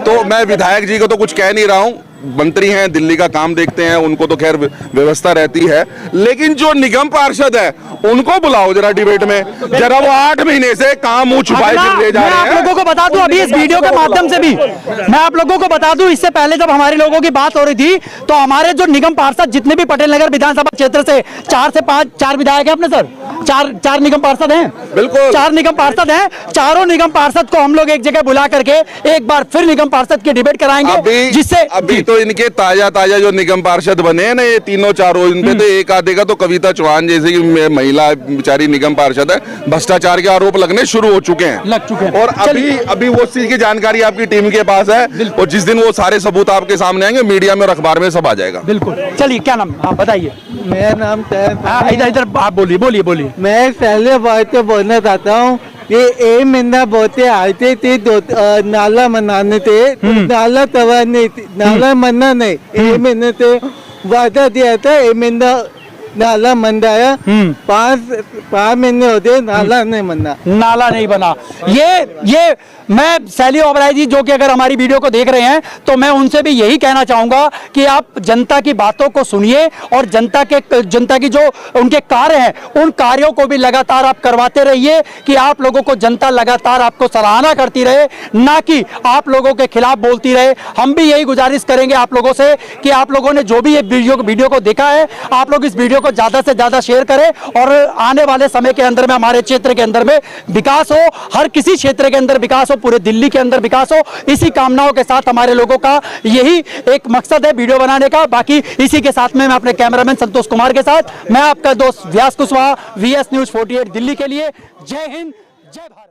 Speaker 8: तो मैं विधायक जी को तो कुछ कह नहीं रहा हूं, मंत्री हैं, दिल्ली का काम देखते हैं, उनको तो खैर व्यवस्था रहती है, लेकिन जो निगम पार्षद है उनको बुलाओ जरा डिबेट में। जरा वो 8 महीने से काम मुंह छुपाए फिर जा रहे हैं।
Speaker 2: मैं आप लोगों को बता दूं, अभी इस वीडियो के माध्यम से भी मैं आप लोगों को बता दूं, इससे पहले जब हमारे लोगों की बात हो रही थी तो हमारे जो निगम पार्षद जितने भी पटेल नगर विधानसभा क्षेत्र से 4 से 5 4 विधायक हैं अपने सर, 4 निगम पार्षद हैं, बिल्कुल 4 निगम पार्षद हैं। चारों निगम पार्षद को हम लोग एक जगह बुला करके एक बार फिर निगम पार्षद की डिबेट कराएंगे, जिससे
Speaker 8: अभी तो इनके ताजा जो निगम पार्षद बने हैं ना, ये तीनों चारों, इनपे तो एक आधे का तो कविता चौहान जैसे की महिला बेचारी निगम पार्षद है, भ्रष्टाचार के आरोप लगने शुरू हो चुके हैं, और अभी वो चीज की जानकारी आपकी टीम के पास है, और जिस दिन वो सारे सबूत आपके सामने आएंगे मीडिया में और अखबार में सब आ जाएगा।
Speaker 2: बिल्कुल। चलिए क्या नाम, हाँ बताइए।
Speaker 1: मेरा नाम
Speaker 2: इधर आप बोलिए।
Speaker 1: मैं पहले बात बोलना चाहता हूँ, ये महीना बहुते आते थे, नाला मनाने थे, नाला तवा नहीं, नाला मना नहीं, ये महीने थे वादा दिया था, ये महीना नाला मंदाया, 5 महीने होते नाला नहीं बना। ये मैं सैली ओबराय जी जो कि अगर हमारी वीडियो को देख रहे हैं तो मैं उनसे भी यही कहना चाहूंगा कि आप जनता की बातों को सुनिए और जनता की जो उनके कार्य हैं उन कार्यों को भी लगातार आप करवाते रहिए, कि आप लोगों को जनता लगातार आपको सराहना करती रहे, ना कि आप लोगों के खिलाफ बोलती रहे। हम भी यही गुजारिश करेंगे आप लोगों से कि आप लोगों ने जो भी ये वीडियो को देखा है, आप लोग इस वीडियो
Speaker 2: को ज्यादा से ज्यादा शेयर करें और आने वाले समय के अंदर में हमारे क्षेत्र के अंदर में विकास हो, हर किसी क्षेत्र के अंदर विकास हो, पूरे दिल्ली के अंदर विकास हो। इसी कामनाओं के साथ हमारे लोगों का यही एक मकसद है वीडियो बनाने का। बाकी इसी के साथ में मैं अपने कैमरामैन संतोष कुमार के साथ मैं आपका दोस्त व्यास कुशवाहा, VS News 48 दिल्ली के लिए। जय हिंद, जय भारत।